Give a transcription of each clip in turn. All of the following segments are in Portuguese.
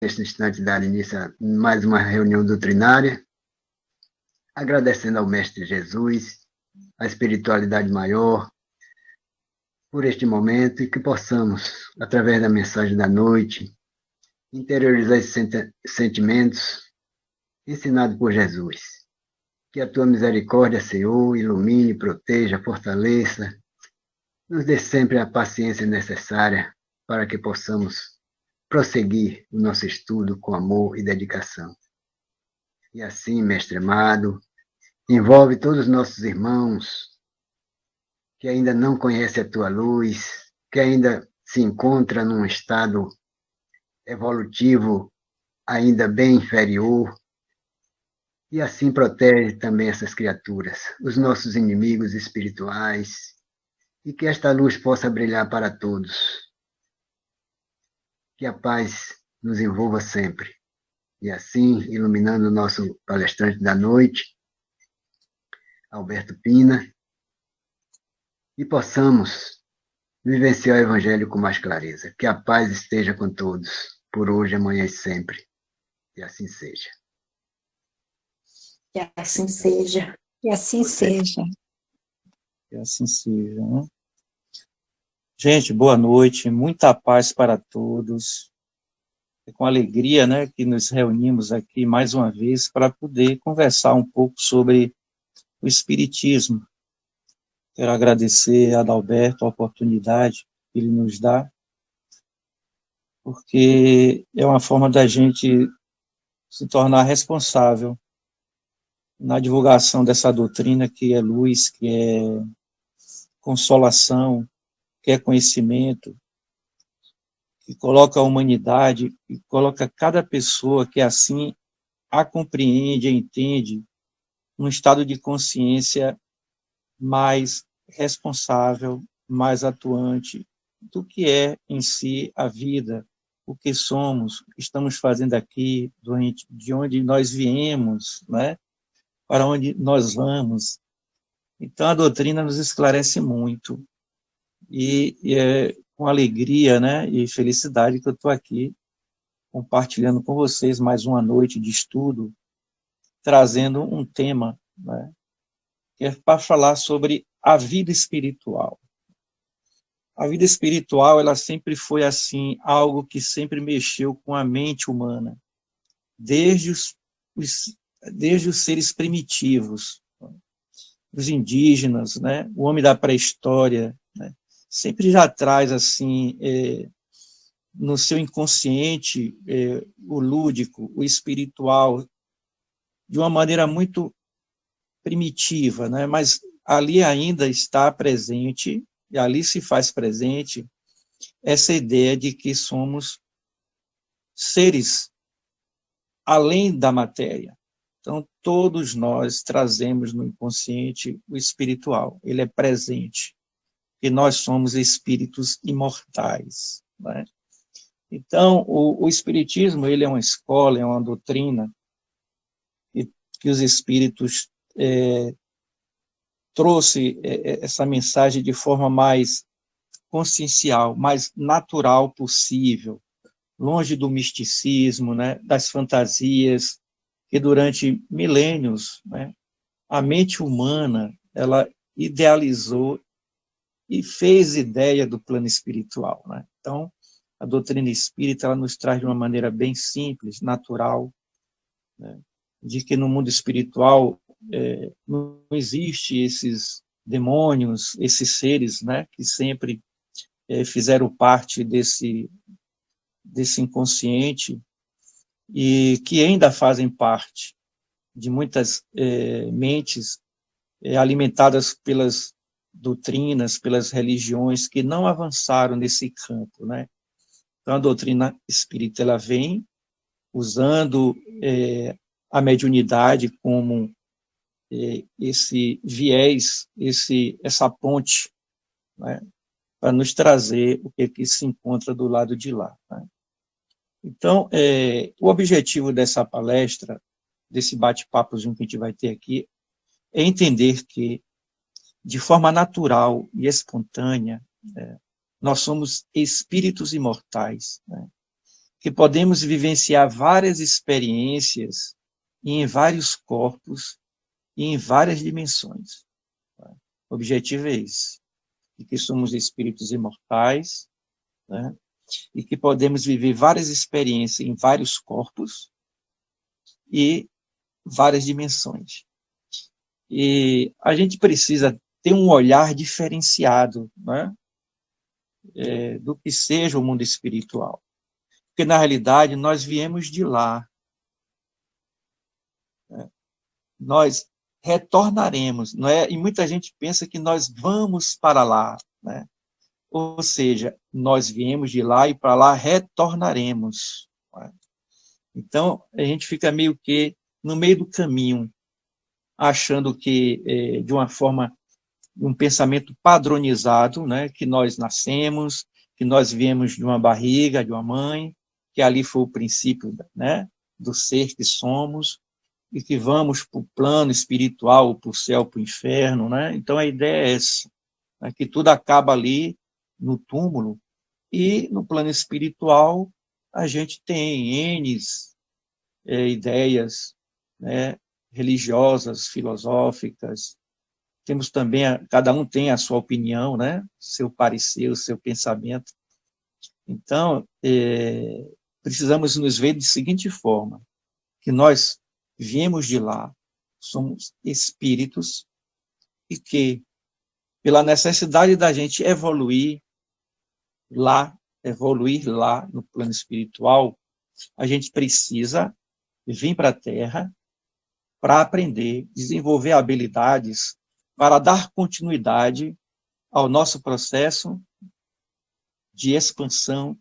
neste instante, dar início a mais uma reunião doutrinária, agradecendo ao Mestre Jesus, à espiritualidade maior, por este momento e que possamos, através da mensagem da noite, interiorizar esses sentimentos ensinados por Jesus. Que a tua misericórdia, Senhor, ilumine, proteja, fortaleça, nos dê sempre a paciência necessária para que possamos prosseguir o nosso estudo com amor e dedicação. E assim, Mestre amado, envolve todos os nossos irmãos que ainda não conhecem a tua luz, que ainda se encontram num estado evolutivo ainda bem inferior, e assim protege também essas criaturas, os nossos inimigos espirituais, e que esta luz possa brilhar para todos. Que a paz nos envolva sempre. E assim, iluminando o nosso palestrante da noite, Alberto Pina, e possamos vivenciar o Evangelho com mais clareza. Que a paz esteja com todos, por hoje, amanhã e sempre. E assim seja. Que assim seja. Que assim seja. Que assim seja, né? Gente, boa noite, muita paz para todos. É com alegria, né, que nos reunimos aqui mais uma vez para poder conversar um pouco sobre o Espiritismo. Quero agradecer a Adalberto a oportunidade que ele nos dá, porque é uma forma da gente se tornar responsável na divulgação dessa doutrina que é luz, que é consolação, que é conhecimento, que coloca a humanidade, que coloca cada pessoa que assim a compreende, a entende, num estado de consciência mais responsável, mais atuante do que é em si a vida, o que somos, o que estamos fazendo aqui, de onde nós viemos, né? Para onde nós vamos. Então, a doutrina nos esclarece muito, e é com alegria, né, e felicidade que eu estou aqui compartilhando com vocês mais uma noite de estudo, trazendo um tema, né, que é para falar sobre a vida espiritual. A vida espiritual, ela sempre foi assim, algo que sempre mexeu com a mente humana, desde os seres primitivos, os indígenas, né, o homem da pré-história, né, sempre já traz assim, no seu inconsciente, o lúdico, o espiritual, de uma maneira muito primitiva, né, mas ali ainda está presente, e ali se faz presente essa ideia de que somos seres além da matéria. Então, todos nós trazemos no inconsciente o espiritual, ele é presente, e nós somos espíritos imortais, né? Então, o espiritismo, ele é uma escola, é uma doutrina que os espíritos trouxe essa mensagem de forma mais consciencial, mais natural possível, longe do misticismo, né, das fantasias, que durante milênios, né, a mente humana, ela idealizou e fez ideia do plano espiritual, né? Então, a doutrina espírita, ela nos traz de uma maneira bem simples, natural, né, de que no mundo espiritual não existe esses demônios, esses seres, né, que sempre fizeram parte desse inconsciente e que ainda fazem parte de muitas mentes alimentadas pelas doutrinas, pelas religiões que não avançaram nesse campo, né? Então, a doutrina espírita, ela vem usando a mediunidade como esse viés, essa ponte, né, para nos trazer o que se encontra do lado de lá, né? Então, o objetivo dessa palestra, desse bate-papozinho que a gente vai ter aqui, é entender que, de forma natural e espontânea, nós somos espíritos imortais, né, que podemos vivenciar várias experiências em vários corpos e em várias dimensões. O objetivo é esse, de que somos espíritos imortais, né? E que podemos viver várias experiências em vários corpos e várias dimensões. E a gente precisa ter um olhar diferenciado, né? Do que seja o mundo espiritual. Porque, na realidade, nós viemos de lá. Né? Nós retornaremos, não é? E muita gente pensa que nós vamos para lá, né? Ou seja, nós viemos de lá e para lá retornaremos. Né? Então, a gente fica meio que no meio do caminho, achando que, de uma forma, um pensamento padronizado, né, que nós nascemos, que nós viemos de uma barriga, de uma mãe, que ali foi o princípio, né, do ser que somos, e que vamos para o plano espiritual, para o céu, para o inferno. Né? Então, a ideia é essa, né, que tudo acaba ali no túmulo, e no plano espiritual a gente tem N ideias, né, religiosas, filosóficas. Temos também, cada um tem a sua opinião, né, seu parecer, o seu pensamento. Então, precisamos nos ver de seguinte forma, que nós viemos de lá, somos espíritos, e que, pela necessidade da gente evoluir lá no plano espiritual, a gente precisa vir para a Terra para aprender, desenvolver habilidades para dar continuidade ao nosso processo de expansão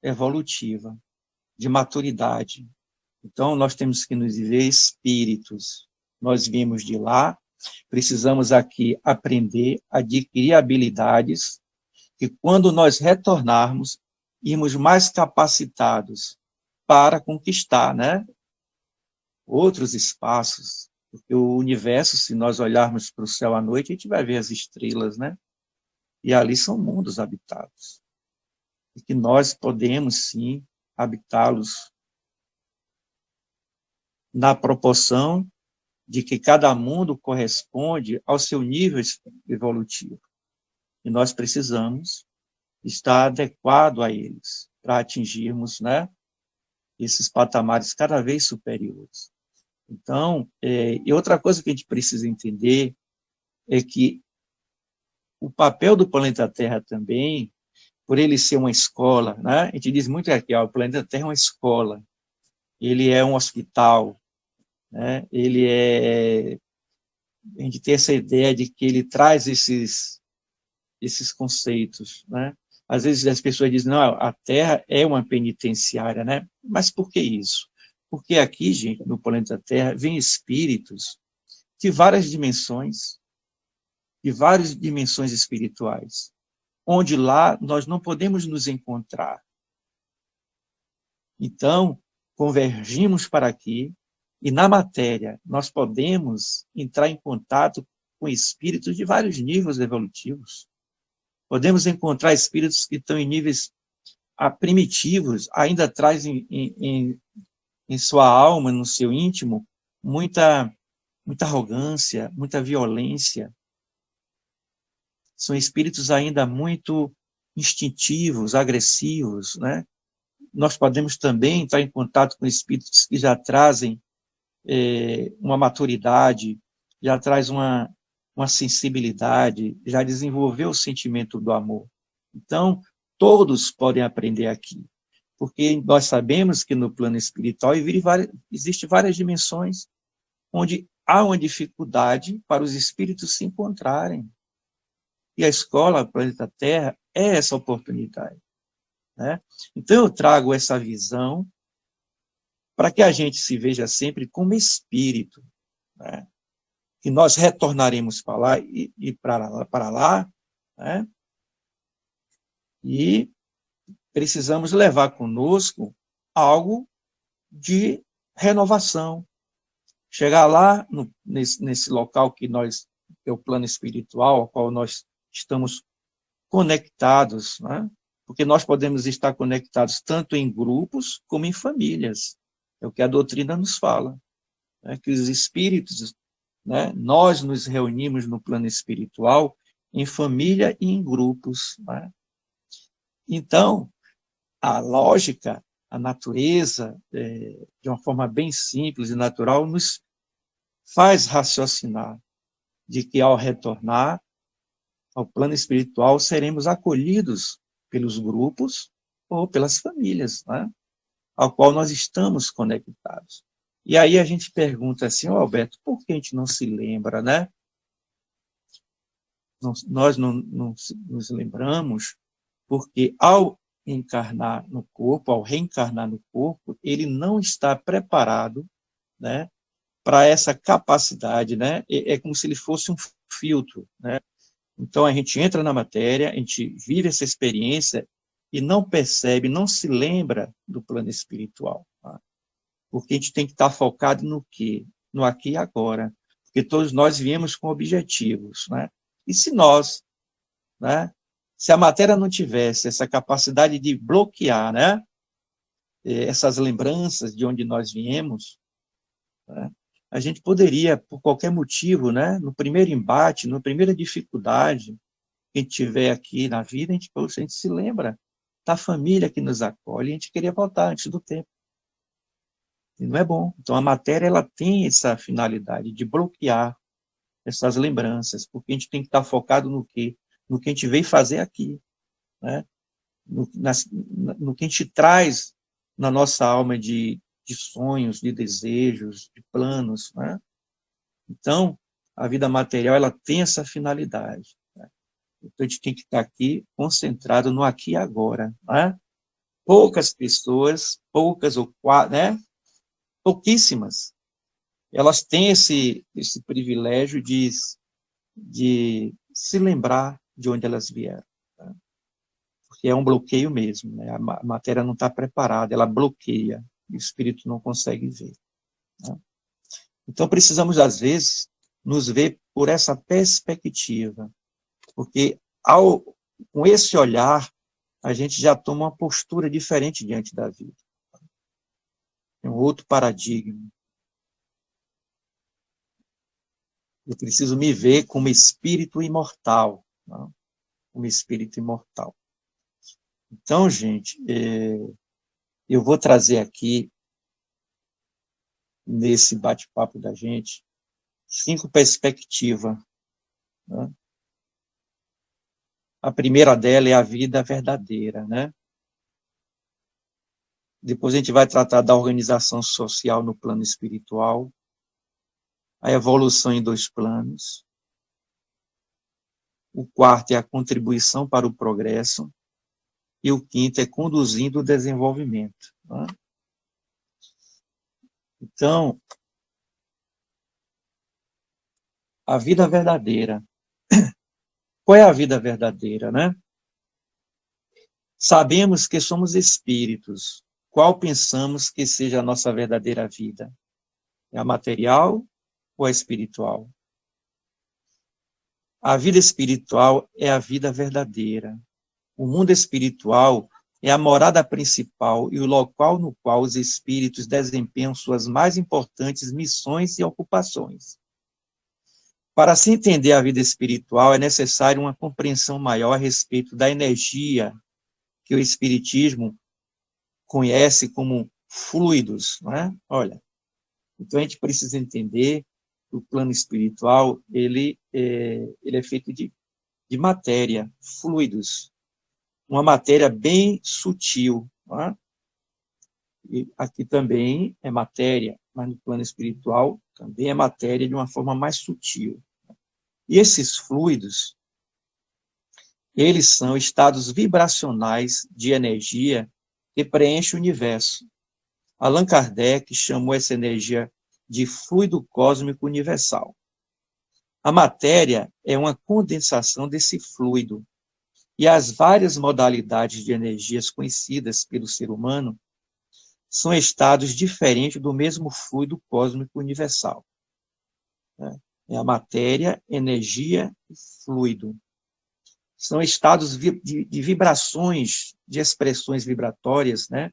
evolutiva, de maturidade. Então, nós temos que nos ver espíritos. Nós viemos de lá, precisamos aqui aprender, adquirir habilidades, que quando nós retornarmos, irmos mais capacitados para conquistar, né, outros espaços. Porque o universo, se nós olharmos para o céu à noite, a gente vai ver as estrelas, né? E ali são mundos habitados. E que nós podemos, sim, habitá-los na proporção de que cada mundo corresponde ao seu nível evolutivo. E nós precisamos estar adequado a eles, para atingirmos, né, esses patamares cada vez superiores. Então, e outra coisa que a gente precisa entender é que o papel do planeta Terra também, por ele ser uma escola, né, a gente diz muito aqui, o planeta Terra é uma escola, ele é um hospital, né, a gente tem essa ideia de que ele traz esses conceitos, né? Às vezes as pessoas dizem, não, a Terra é uma penitenciária, né? Mas por que isso? Porque aqui, gente, no planeta Terra, vem espíritos de várias dimensões espirituais, onde lá nós não podemos nos encontrar. Então, convergimos para aqui, e na matéria nós podemos entrar em contato com espíritos de vários níveis evolutivos. Podemos encontrar espíritos que estão em níveis primitivos, ainda trazem em sua alma, no seu íntimo, muita arrogância, muita violência. São espíritos ainda muito instintivos, agressivos, né? Nós podemos também entrar em contato com espíritos que já trazem uma maturidade, já traz uma sensibilidade, já desenvolveu o sentimento do amor. Então, todos podem aprender aqui, porque nós sabemos que no plano espiritual existem várias dimensões onde há uma dificuldade para os espíritos se encontrarem. E a escola, o planeta Terra, é essa oportunidade. Né? Então, eu trago essa visão para que a gente se veja sempre como espírito, né? Que nós retornaremos para lá e para lá, né? E precisamos levar conosco algo de renovação. Chegar lá, nesse local que é o plano espiritual, ao qual nós estamos conectados, né? Porque nós podemos estar conectados tanto em grupos como em famílias. É o que a doutrina nos fala. Né? Que os espíritos, né? Nós nos reunimos no plano espiritual em família e em grupos. Né? Então, a lógica, a natureza, de uma forma bem simples e natural, nos faz raciocinar de que, ao retornar ao plano espiritual, seremos acolhidos pelos grupos ou pelas famílias, né, ao qual nós estamos conectados. E aí a gente pergunta assim, Alberto, por que a gente não se lembra, né? Nós não nos lembramos porque, ao encarnar no corpo, ao reencarnar no corpo, ele não está preparado, né, para essa capacidade, né? É como se ele fosse um filtro, né? Então, a gente entra na matéria, a gente vive essa experiência e não percebe, não se lembra do plano espiritual. Tá? Porque a gente tem que estar focado no quê? No aqui e agora. Porque todos nós viemos com objetivos. Né? E se nós, né, se a matéria não tivesse essa capacidade de bloquear, né, essas lembranças de onde nós viemos, né, a gente poderia, por qualquer motivo, né, no primeiro embate, na primeira dificuldade que a gente tiver aqui na vida, a gente se lembra da família que nos acolhe, e a gente queria voltar antes do tempo. E não é bom. Então, a matéria ela tem essa finalidade de bloquear essas lembranças, porque a gente tem que estar focado no quê? No que a gente veio fazer aqui, né? No que a gente traz na nossa alma de sonhos, de desejos, de planos, né? Então, a vida material, ela tem essa finalidade, né? Então, a gente tem que estar aqui concentrado no aqui e agora, né? Poucas pessoas, né? Pouquíssimas, elas têm esse privilégio de se lembrar de onde elas vieram, né? Porque é um bloqueio mesmo, né? A matéria não está preparada, ela bloqueia, o espírito não consegue ver. Né? Então, precisamos, às vezes, nos ver por essa perspectiva, porque com esse olhar, a gente já toma uma postura diferente diante da vida. É um outro paradigma. Eu preciso me ver como espírito imortal, né? Como espírito imortal. Então, gente, eu vou trazer aqui, nesse bate-papo da gente, 5 perspectivas. Né? A primeira dela é a vida verdadeira, né? Depois a gente vai tratar da organização social no plano espiritual, a evolução em 2 planos. O quarto é a contribuição para o progresso. E o quinto é conduzindo o desenvolvimento. Né? Então, a vida verdadeira. Qual é a vida verdadeira, né? Sabemos que somos espíritos. Qual pensamos que seja a nossa verdadeira vida? É a material ou a espiritual? A vida espiritual é a vida verdadeira. O mundo espiritual é a morada principal e o local no qual os espíritos desempenham suas mais importantes missões e ocupações. Para se entender a vida espiritual, é necessário uma compreensão maior a respeito da energia que o espiritismo conhece como fluidos, não é? Olha, então a gente precisa entender que o plano espiritual ele é feito de matéria, fluidos, uma matéria bem sutil. Não é? E aqui também é matéria, mas no plano espiritual também é matéria de uma forma mais sutil. E esses fluidos, eles são estados vibracionais de energia que preenchem o universo. Allan Kardec chamou essa energia de fluido cósmico universal. A matéria é uma condensação desse fluido, e as várias modalidades de energias conhecidas pelo ser humano são estados diferentes do mesmo fluido cósmico universal. É a matéria, energia e fluido. são estados de vibrações, de expressões vibratórias, né,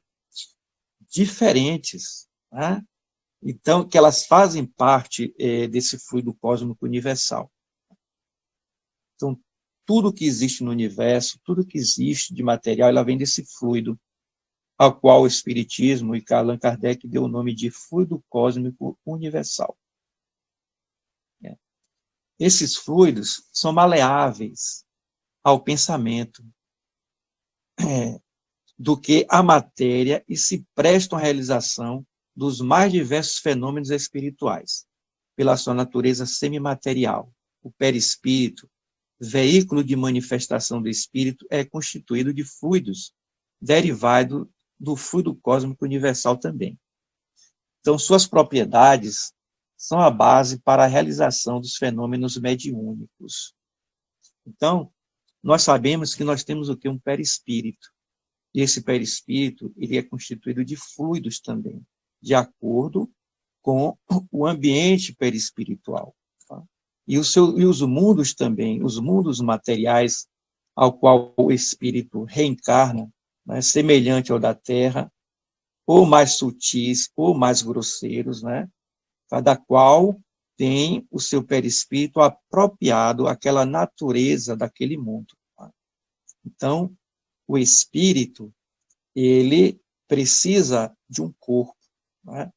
diferentes, né? Então, que elas fazem parte desse fluido cósmico universal. Então, tudo que existe no universo, tudo que existe de material, ela vem desse fluido, ao qual o Espiritismo e Allan Kardec deu o nome de fluido cósmico universal. Esses fluidos são maleáveis ao pensamento do que à matéria e se prestam à realização dos mais diversos fenômenos espirituais, pela sua natureza semimaterial. O perispírito, veículo de manifestação do espírito, é constituído de fluidos, derivado do fluido cósmico universal também. Então, suas propriedades são a base para a realização dos fenômenos mediúnicos. Então, nós sabemos que nós temos o quê? Um perispírito. E esse perispírito, ele é constituído de fluidos também, de acordo com o ambiente perispiritual. Tá? E os mundos também, os mundos materiais ao qual o espírito reencarna, né, semelhante ao da Terra, ou mais sutis, ou mais grosseiros, né? Cada qual tem o seu perispírito apropriado àquela natureza daquele mundo. Tá? Então, o espírito, ele precisa de um corpo. Né?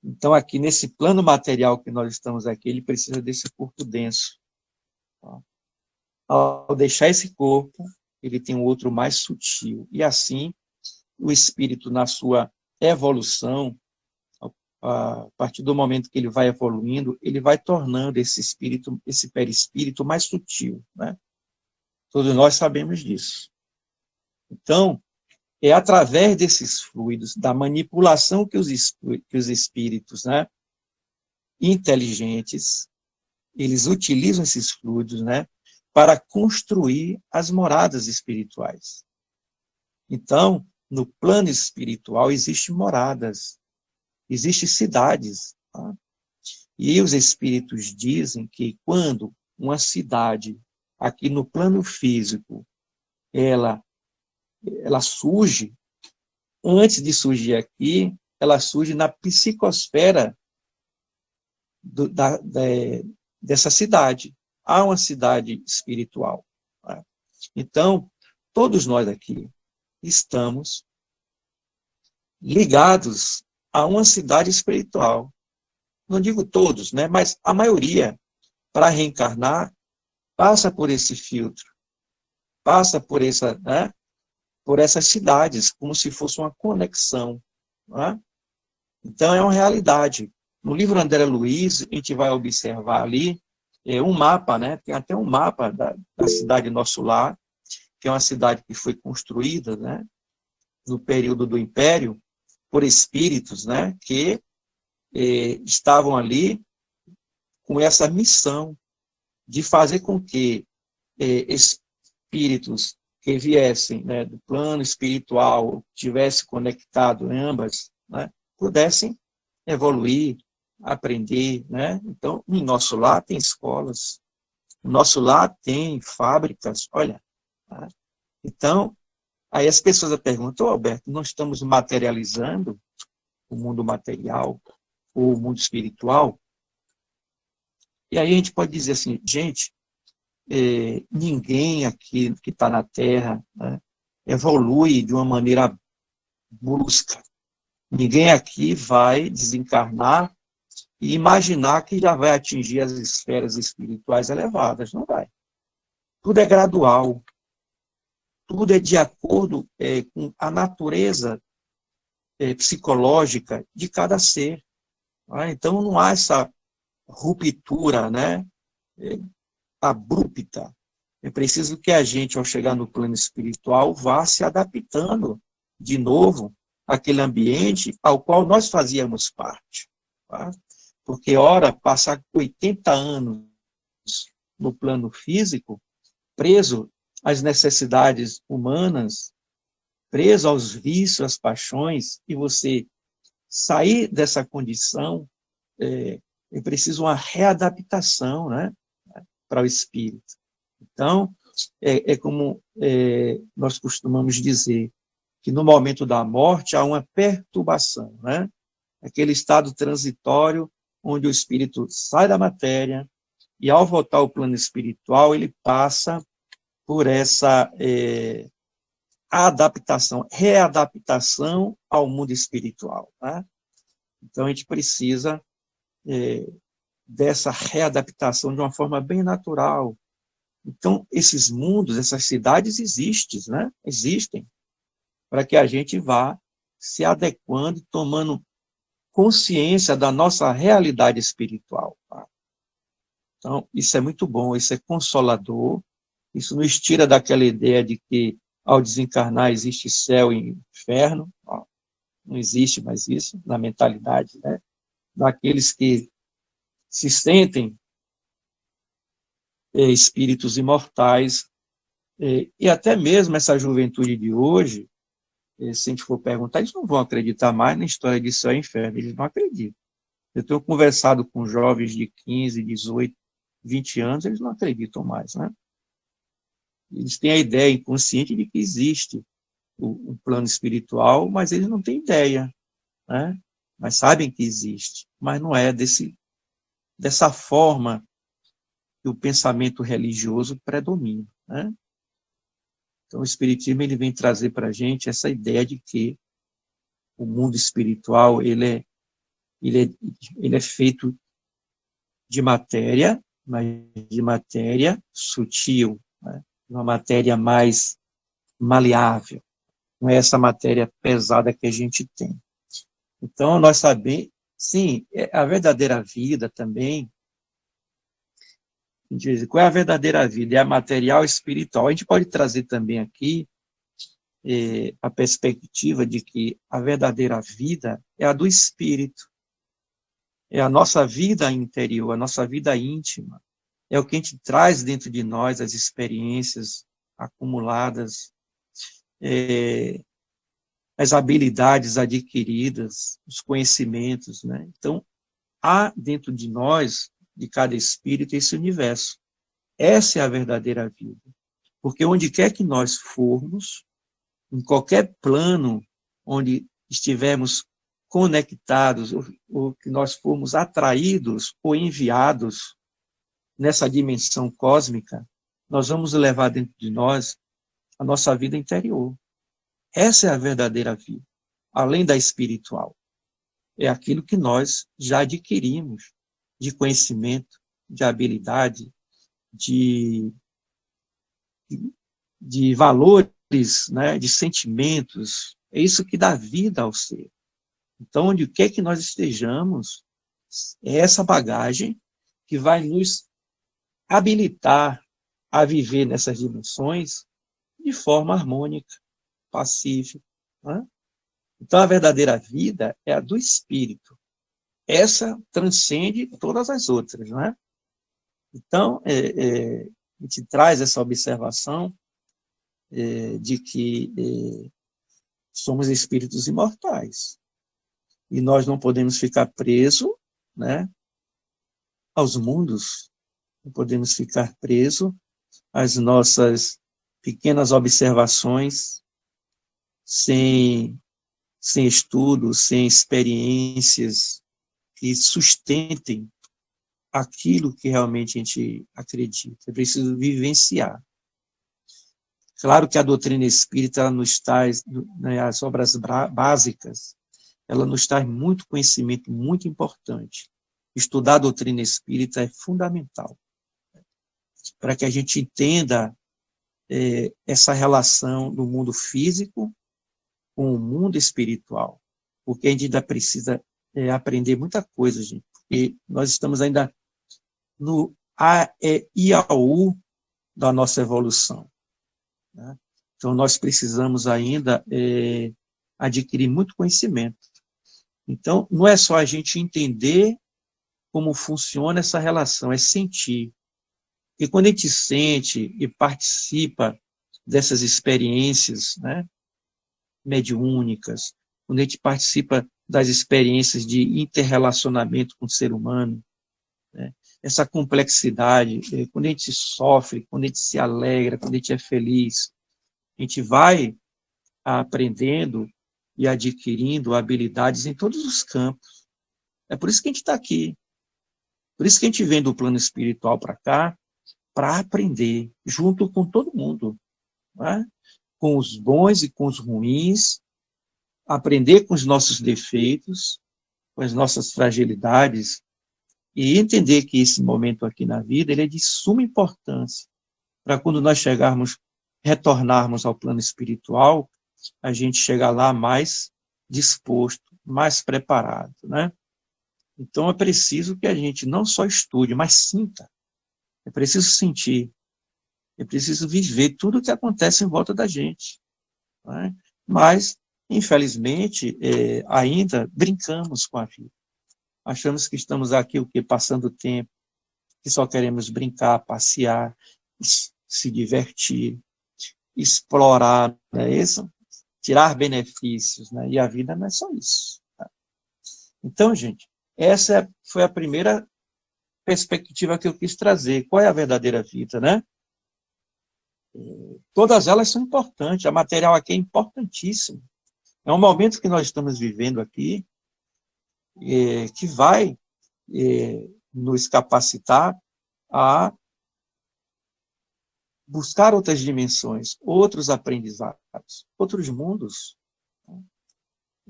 Então, aqui nesse plano material que nós estamos aqui, ele precisa desse corpo denso. Tá? Ao deixar esse corpo, ele tem um outro mais sutil. E assim, o espírito, na sua evolução, a partir do momento que ele vai evoluindo, ele vai tornando esse espírito, esse perispírito mais sutil. Né? Todos nós sabemos disso. Então, é através desses fluidos, da manipulação que os espíritos, né, inteligentes, eles utilizam esses fluidos, né, para construir as moradas espirituais. Então, no plano espiritual, existem moradas, existem cidades. Tá? E os espíritos dizem que quando uma cidade, aqui no plano físico, ela surge, antes de surgir aqui, ela surge na psicosfera dessa cidade. Há uma cidade espiritual. Tá? Então, todos nós aqui estamos ligados a uma cidade espiritual. Não digo todos, né, mas a maioria, para reencarnar, passa por esse filtro, passa por essas cidades, como se fosse uma conexão. Né? Então, é uma realidade. No livro André Luiz, a gente vai observar ali um mapa, né? Tem até um mapa da cidade Nosso Lar, que é uma cidade que foi construída, né, no período do Império, por espíritos, né, que estavam ali com essa missão de fazer com que espíritos que viessem, né, do plano espiritual, tivessem conectado em ambas, né, pudessem evoluir, aprender. Né? Então, no Nosso Lar tem escolas, no Nosso Lar tem fábricas, olha. Tá? Então, aí as pessoas perguntam, Alberto, nós estamos materializando o mundo material, ou o mundo espiritual? E aí a gente pode dizer assim, gente, ninguém aqui que está na Terra, né, evolui de uma maneira brusca. Ninguém aqui vai desencarnar e imaginar que já vai atingir as esferas espirituais elevadas. Não vai. Tudo é gradual. Tudo é de acordo com a natureza psicológica de cada ser. Tá? Então, não há essa ruptura, né, abrupta. É preciso que a gente, ao chegar no plano espiritual, vá se adaptando de novo àquele ambiente ao qual nós fazíamos parte. Tá? Porque, ora, passar 80 anos no plano físico, preso às necessidades humanas, preso aos vícios, às paixões, e você sair dessa condição, é preciso uma readaptação, né, para o espírito. Então, é como nós costumamos dizer, que no momento da morte há uma perturbação, né? Aquele estado transitório onde o espírito sai da matéria e, ao voltar ao plano espiritual, ele passa por essa adaptação, readaptação ao mundo espiritual, né? Então, a gente precisa dessa readaptação de uma forma bem natural. Então, esses mundos, essas cidades existem, para que a gente vá se adequando, tomando consciência da nossa realidade espiritual. Tá? Então, isso é muito bom, isso é consolador, isso nos tira daquela ideia de que ao desencarnar existe céu e inferno. Não existe mais isso na mentalidade, né? Daqueles que se sentem espíritos imortais, e até mesmo essa juventude de hoje, se a gente for perguntar, eles não vão acreditar mais na história de céu e inferno, eles não acreditam. Eu tenho conversado com jovens de 15, 18, 20 anos, eles não acreditam mais, né? Eles têm a ideia inconsciente de que existe o plano espiritual, mas eles não têm ideia, né? Mas sabem que existe, mas não é dessa forma que o pensamento religioso predomina, né? Então, o Espiritismo ele vem trazer para a gente essa ideia de que o mundo espiritual ele é feito de matéria, mas de matéria sutil, né? Uma matéria mais maleável, não é essa matéria pesada que a gente tem. Então, nós sabemos, sim, a verdadeira vida também, a gente diz, qual é a verdadeira vida? É a material e espiritual. A gente pode trazer também aqui a perspectiva de que a verdadeira vida é a do espírito, é a nossa vida interior, a nossa vida íntima, é o que a gente traz dentro de nós, as experiências acumuladas, as habilidades adquiridas, os conhecimentos, né? Então, há dentro de nós, de cada espírito, esse universo. Essa é a verdadeira vida. Porque onde quer que nós formos, em qualquer plano onde estivermos conectados, ou que nós formos atraídos ou enviados nessa dimensão cósmica, nós vamos levar dentro de nós a nossa vida interior. Essa é a verdadeira vida, além da espiritual. É aquilo que nós já adquirimos de conhecimento, de habilidade, de valores, né, de sentimentos. É isso que dá vida ao ser. Então, onde quer que nós estejamos, é essa bagagem que vai nos habilitar a viver nessas dimensões de forma harmônica, pacífica, né? Então, a verdadeira vida é a do espírito. Essa transcende todas as outras, não é? Então, a gente traz essa observação de que somos espíritos imortais. E nós não podemos ficar presos, né, aos mundos, não podemos ficar presos às nossas pequenas observações, sem estudo, sem experiências que sustentem aquilo que realmente a gente acredita. É preciso vivenciar. Claro que a doutrina espírita ela nos traz, né, as obras básicas, ela nos traz muito conhecimento, muito importante. Estudar a doutrina espírita é fundamental, para que a gente entenda essa relação do mundo físico com o mundo espiritual, porque a gente ainda precisa aprender muita coisa, gente, porque nós estamos ainda no IAU da nossa evolução, né? Então, nós precisamos ainda adquirir muito conhecimento. Então, não é só a gente entender como funciona essa relação, é sentir. E quando a gente sente e participa dessas experiências, né, mediúnicas, quando a gente participa das experiências de interrelacionamento com o ser humano, né, essa complexidade. Quando a gente sofre, quando a gente se alegra, quando a gente é feliz, a gente vai aprendendo e adquirindo habilidades em todos os campos. É por isso que a gente está aqui. Por isso que a gente vem do plano espiritual para cá, para aprender, junto com todo mundo, né? Com os bons e com os ruins, aprender com os nossos defeitos, com as nossas fragilidades, e entender que esse momento aqui na vida ele é de suma importância para quando nós retornarmos ao plano espiritual, a gente chegar lá mais disposto, mais preparado, né? Então é preciso que a gente não só estude, mas sinta. É preciso sentir. É preciso viver tudo o que acontece em volta da gente, né? Mas, infelizmente, ainda brincamos com a vida. Achamos que estamos aqui o quê? Passando tempo, que só queremos brincar, passear, se divertir, explorar, não é isso? Tirar benefícios, né? E a vida não é só isso. Tá? Então, gente, essa foi a primeira perspectiva que eu quis trazer. Qual é a verdadeira vida, né? Todas elas são importantes, a material aqui é importantíssimo. É um momento que nós estamos vivendo aqui, que vai nos capacitar a buscar outras dimensões, outros aprendizados, outros mundos.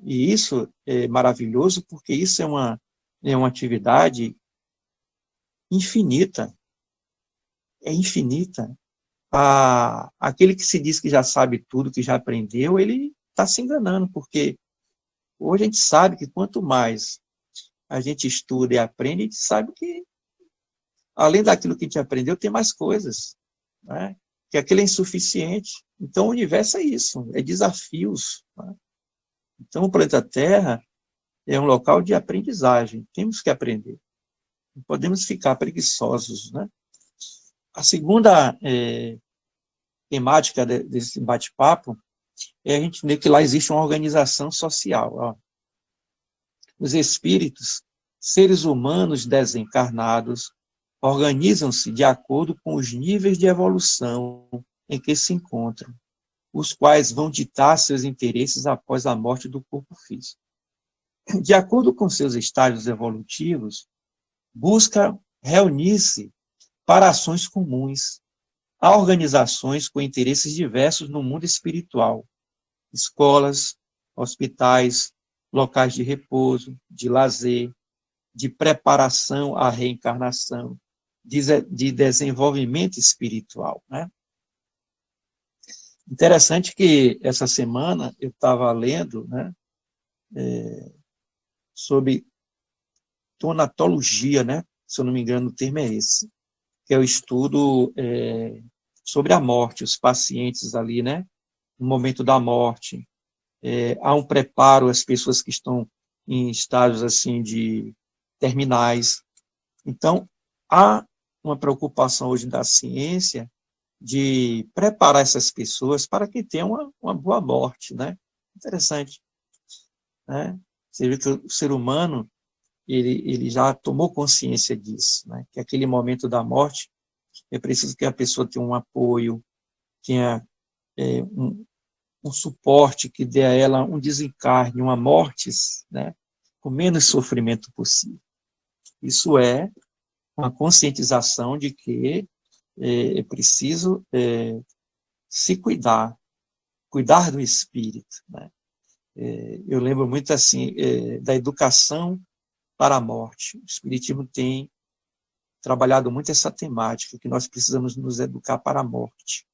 E isso é maravilhoso, porque isso é uma atividade infinita. É infinita. Aquele que se diz que já sabe tudo, que já aprendeu, ele está se enganando, porque hoje a gente sabe que quanto mais a gente estuda e aprende, a gente sabe que, além daquilo que a gente aprendeu, tem mais coisas, né? Que aquilo é insuficiente. Então, o universo é isso, é desafios. Né? Então, o planeta Terra é um local de aprendizagem, temos que aprender. Não podemos ficar preguiçosos, né? A segunda temática desse bate-papo é a gente ver que lá existe uma organização social. Ó. Os espíritos, seres humanos desencarnados, organizam-se de acordo com os níveis de evolução em que se encontram, os quais vão ditar seus interesses após a morte do corpo físico. De acordo com seus estágios evolutivos, busca reunir-se para ações comuns. Há organizações com interesses diversos no mundo espiritual, escolas, hospitais, locais de repouso, de lazer, de preparação à reencarnação, de desenvolvimento espiritual. Né? Interessante que essa semana eu estava lendo, né, sobre tonatologia, né, se eu não me engano o termo é esse, que é o estudo sobre a morte, os pacientes ali, né, no momento da morte. Há um preparo às pessoas que estão em estágios assim de terminais. Então, há uma preocupação hoje da ciência de preparar essas pessoas para que tenham uma boa morte, né? Interessante. Né? Você vê que o ser humano ele já tomou consciência disso, né? Que aquele momento da morte é preciso que a pessoa tenha um apoio, tenha um suporte que dê a ela um desencarne, uma morte, né? Com menos sofrimento possível. Isso é uma conscientização de que é preciso se cuidar do espírito. Né? Eu lembro muito assim da educação para a morte. O Espiritismo tem trabalhado muito essa temática, que nós precisamos nos educar para a morte.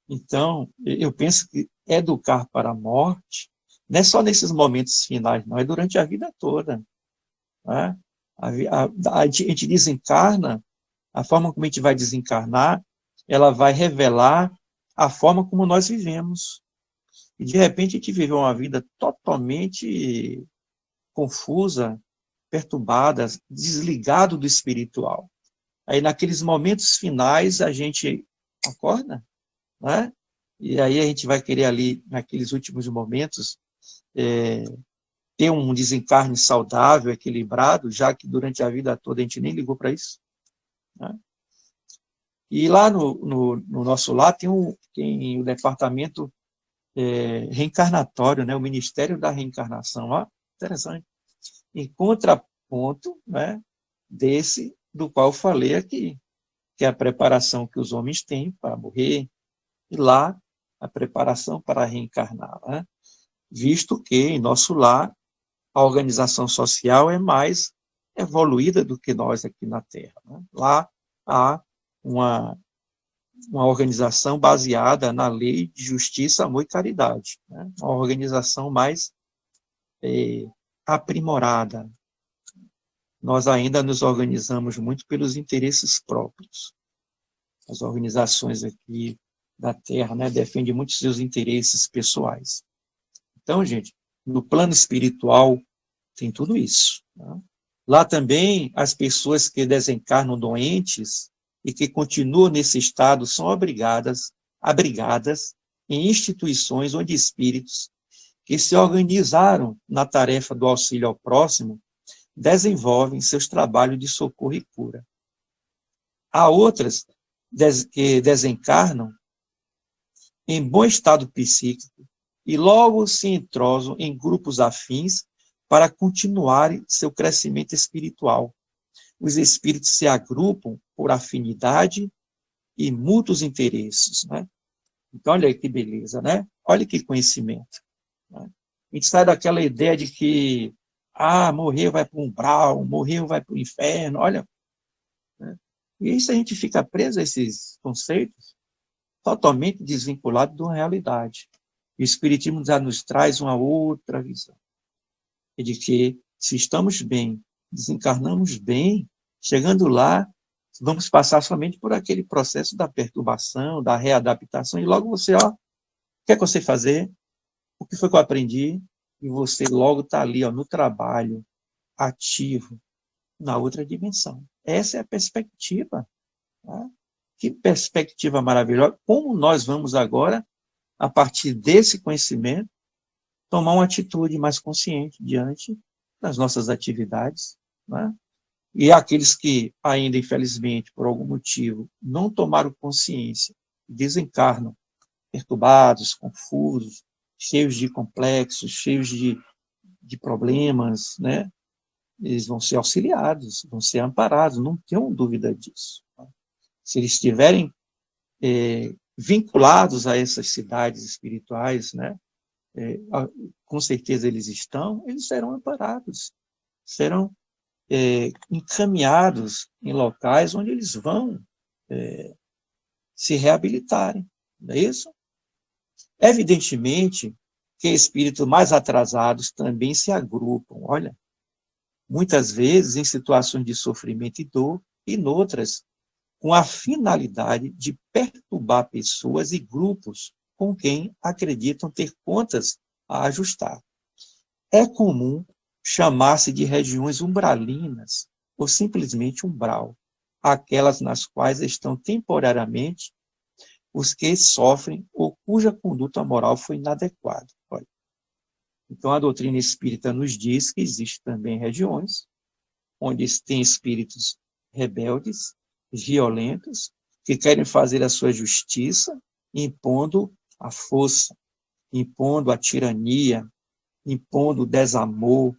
Então, eu penso que educar para a morte não é só nesses momentos finais, não, é durante a vida toda. Né? A gente desencarna, a forma como a gente vai desencarnar, ela vai revelar a forma como nós vivemos. E, de repente, a gente viveu uma vida totalmente confusa, perturbada, desligado do espiritual. Aí, naqueles momentos finais, a gente acorda, né? E aí a gente vai querer ali, naqueles últimos momentos, ter um desencarne saudável, equilibrado, já que durante a vida toda a gente nem ligou para isso, né? E lá no nosso lar tem o departamento reencarnatório, né? O Ministério da Reencarnação. Ó, interessante. Em contraponto, né, desse do qual eu falei aqui, que é a preparação que os homens têm para morrer, e lá a preparação para reencarnar, né? Visto que em nosso lar a organização social é mais evoluída do que nós aqui na Terra, né? Lá há uma organização baseada na lei de justiça, amor e caridade, né? Uma organização mais aprimorada. Nós ainda nos organizamos muito pelos interesses próprios. As organizações aqui da Terra, né, defendem muito seus interesses pessoais. Então, gente, no plano espiritual tem tudo isso, né? Lá também as pessoas que desencarnam doentes e que continuam nesse estado são abrigadas em instituições onde espíritos que se organizaram na tarefa do auxílio ao próximo desenvolvem seus trabalhos de socorro e cura. Há outras que desencarnam em bom estado psíquico e logo se entrosam em grupos afins para continuarem seu crescimento espiritual. Os espíritos se agrupam por afinidade e mútuos interesses, né? Então, olha aí que beleza, né? Olha que conhecimento, né? A gente sai daquela ideia de que morreu vai para o umbral, morreu vai para o inferno, olha, né? E isso a gente fica preso a esses conceitos totalmente desvinculado da realidade. O Espiritismo já nos traz uma outra visão, de que se estamos bem, desencarnamos bem, chegando lá, vamos passar somente por aquele processo da perturbação, da readaptação, e logo você, o que é que eu sei fazer? O que foi que eu aprendi? E você logo está ali, no trabalho, ativo, na outra dimensão. Essa é a perspectiva. Tá? Que perspectiva maravilhosa. Como nós vamos agora, a partir desse conhecimento, tomar uma atitude mais consciente diante das nossas atividades, né? E aqueles que ainda, infelizmente, por algum motivo, não tomaram consciência, desencarnam perturbados, confusos, cheios de complexos, cheios de problemas, né? Eles vão ser auxiliados, vão ser amparados, não tenham dúvida disso. Se eles estiverem vinculados a essas cidades espirituais, né? Com certeza eles serão amparados, serão encaminhados em locais onde eles vão se reabilitarem, não é isso? Evidentemente que espíritos mais atrasados também se agrupam, olha, muitas vezes em situações de sofrimento e dor, e noutras com a finalidade de perturbar pessoas e grupos com quem acreditam ter contas a ajustar. É comum chamar-se de regiões umbralinas, ou simplesmente umbral, aquelas nas quais estão temporariamente os que sofrem ou cuja conduta moral foi inadequada. Olha. Então, a doutrina espírita nos diz que existem também regiões onde tem espíritos rebeldes, violentos, que querem fazer a sua justiça, impondo a força, impondo a tirania, impondo o desamor.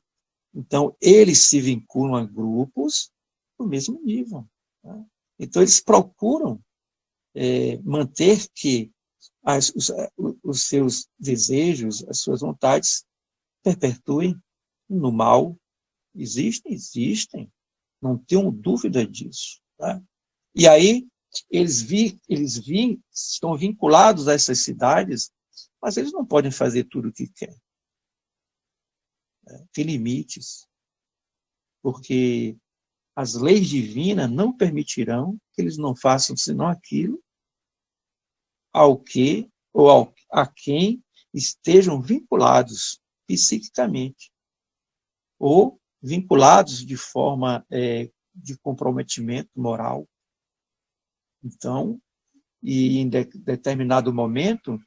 Então, eles se vinculam a grupos do mesmo nível, né? Então, eles procuram manter que os seus desejos, as suas vontades, perpetuem no mal. Existem, não tenho dúvida disso. Tá? E aí, eles estão vinculados a essas cidades, mas eles não podem fazer tudo o que querem. Tem limites, porque as leis divinas não permitirão que eles não façam senão aquilo ao que ou a quem estejam vinculados psiquicamente ou vinculados de forma de comprometimento moral. Então, e em determinado momento,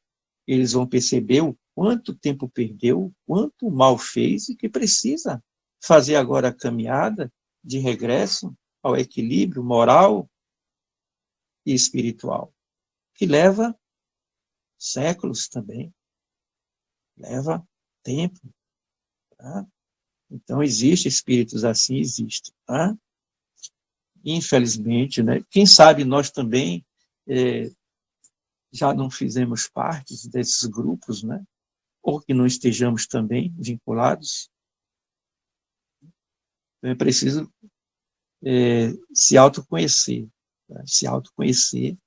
eles vão perceber quanto tempo perdeu, quanto mal fez e que precisa fazer agora a caminhada de regresso ao equilíbrio moral e espiritual, que leva séculos também, leva tempo. Tá? Então, existem espíritos assim, existem. Tá? Infelizmente, né? Quem sabe nós também já não fizemos parte desses grupos, né? Ou que não estejamos também vinculados. Então, é preciso se autoconhecer, tá? Se autoconhecer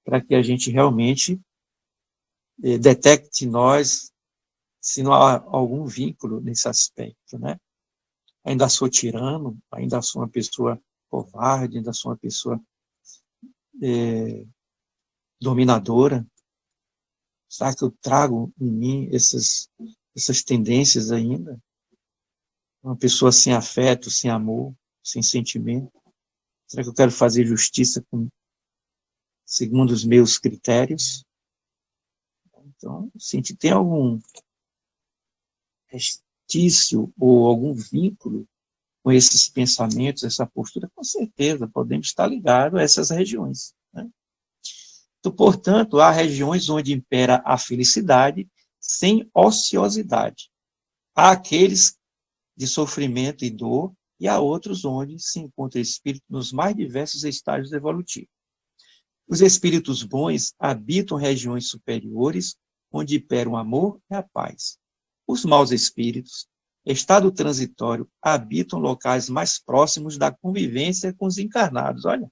para que a gente realmente detecte em nós se não há algum vínculo nesse aspecto, né? Ainda sou tirano, ainda sou uma pessoa covarde, ainda sou uma pessoa dominadora. Será que eu trago em mim essas tendências ainda? Uma pessoa sem afeto, sem amor, sem sentimento. Será que eu quero fazer justiça segundo os meus critérios? Então, se a gente tem algum restício ou algum vínculo com esses pensamentos, essa postura, com certeza podemos estar ligados a essas regiões. Né? Então, portanto, há regiões onde impera a felicidade sem ociosidade. Há aqueles de sofrimento e dor, e há outros onde se encontra espírito nos mais diversos estágios evolutivos. Os espíritos bons habitam regiões superiores, onde imperam o amor e a paz. Os maus espíritos, estado transitório, habitam locais mais próximos da convivência com os encarnados, olha,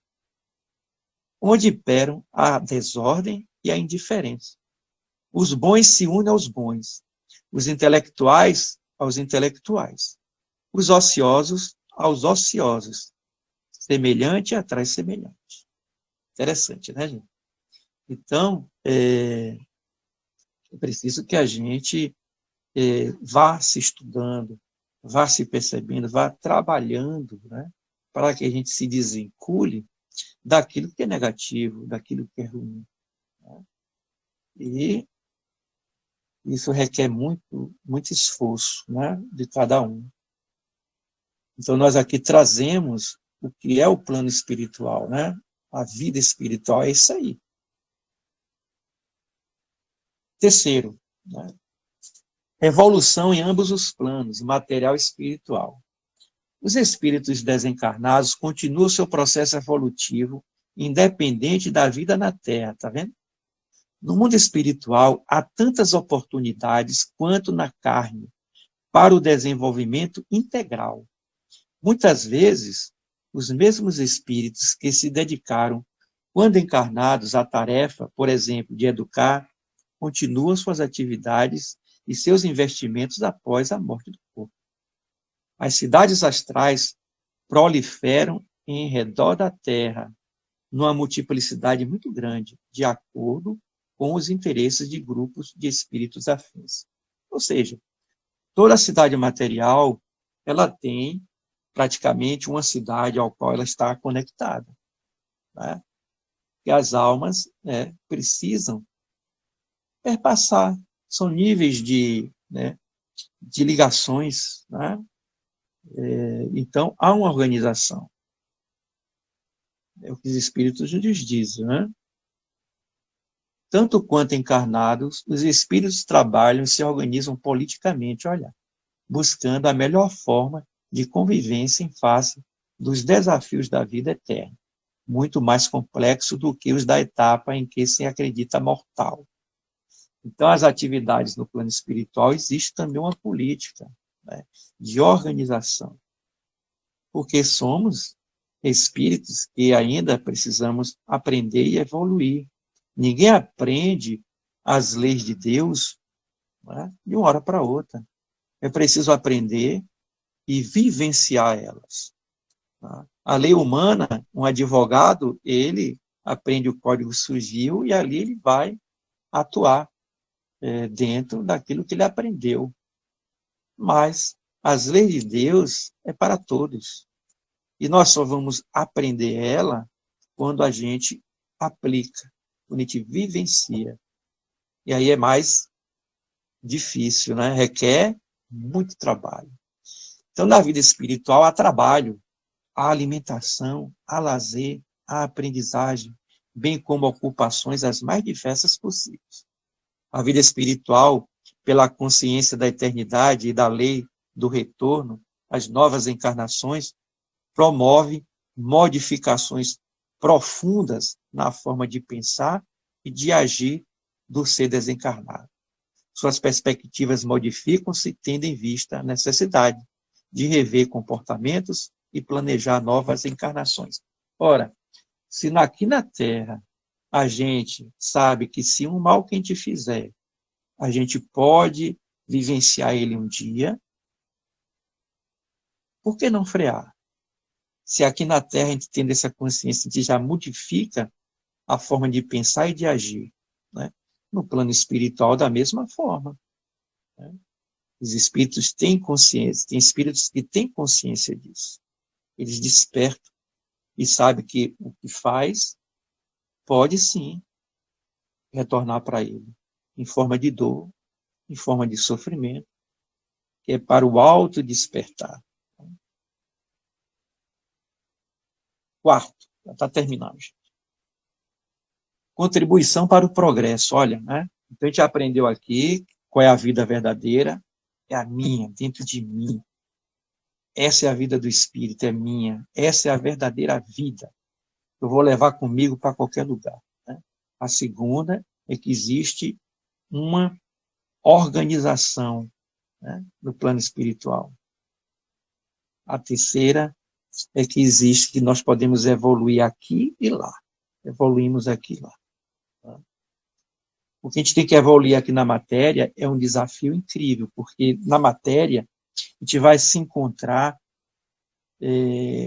onde imperam a desordem e a indiferença. Os bons se unem aos bons, os intelectuais aos intelectuais, os ociosos aos ociosos, semelhante atrai semelhante. Interessante, né, gente? Então, é preciso que a gente vá se estudando, vá se percebendo, vá trabalhando, né, para que a gente se desvincule daquilo que é negativo, daquilo que é ruim. Né? E isso requer muito esforço, né, de cada um. Então, nós aqui trazemos o que é o plano espiritual, né? A vida espiritual é isso aí. Terceiro, né? Evolução em ambos os planos, material e espiritual. Os espíritos desencarnados continuam seu processo evolutivo, independente da vida na Terra, tá vendo? No mundo espiritual, há tantas oportunidades quanto na carne para o desenvolvimento integral. Muitas vezes, os mesmos espíritos que se dedicaram, quando encarnados, à tarefa, por exemplo, de educar, continuam suas atividades e seus investimentos após a morte do corpo. As cidades astrais proliferam em redor da Terra, numa multiplicidade muito grande, de acordo com os interesses de grupos de espíritos afins. Ou seja, toda a cidade material, ela tem praticamente uma cidade ao qual ela está conectada. Né? E as almas precisam perpassar. São níveis de ligações. Né? Então, há uma organização. É o que os espíritos nos dizem. Né? Tanto quanto encarnados, os espíritos trabalham e se organizam politicamente, olha, buscando a melhor forma de convivência em face dos desafios da vida eterna, muito mais complexo do que os da etapa em que se acredita mortal. Então, as atividades no plano espiritual, existe também uma política, né, de organização, porque somos espíritos que ainda precisamos aprender e evoluir. Ninguém aprende as leis de Deus, né, de uma hora para outra. É preciso aprender e vivenciar elas. Tá? A lei humana, um advogado, ele aprende o Código Civil e ali ele vai atuar dentro daquilo que ele aprendeu. Mas as leis de Deus é para todos. E nós só vamos aprender ela quando a gente aplica, quando a gente vivencia. E aí é mais difícil, né? Requer muito trabalho. Então, na vida espiritual, há trabalho, há alimentação, há lazer, há aprendizagem, bem como ocupações as mais diversas possíveis. A vida espiritual, pela consciência da eternidade e da lei do retorno, as novas encarnações, promove modificações profundas na forma de pensar e de agir do ser desencarnado. Suas perspectivas modificam-se, tendo em vista a necessidade de rever comportamentos e planejar novas encarnações. Ora, se aqui na Terra a gente sabe que se um mal que a gente fizer, a gente pode vivenciar ele um dia, por que não frear? Se aqui na Terra a gente tendo essa consciência, a gente já modifica a forma de pensar e de agir, né? No plano espiritual, da mesma forma, né? Os espíritos têm consciência, tem espíritos que têm consciência disso. Eles despertam e sabem que o que faz pode sim retornar para ele, em forma de dor, em forma de sofrimento, que é para o alto despertar. Quarto, já está terminando, gente. Contribuição para o progresso. Olha, né? Então a gente aprendeu aqui qual é a vida verdadeira, é a minha, dentro de mim. Essa é a vida do Espírito, é minha. Essa é a verdadeira vida. Eu vou levar comigo para qualquer lugar, né? A segunda é que existe uma organização, né, no plano espiritual. A terceira é que existe, que nós podemos evoluir aqui e lá. Evoluímos aqui e lá. Tá? O que a gente tem que evoluir aqui na matéria é um desafio incrível, porque na matéria a gente vai se encontrar,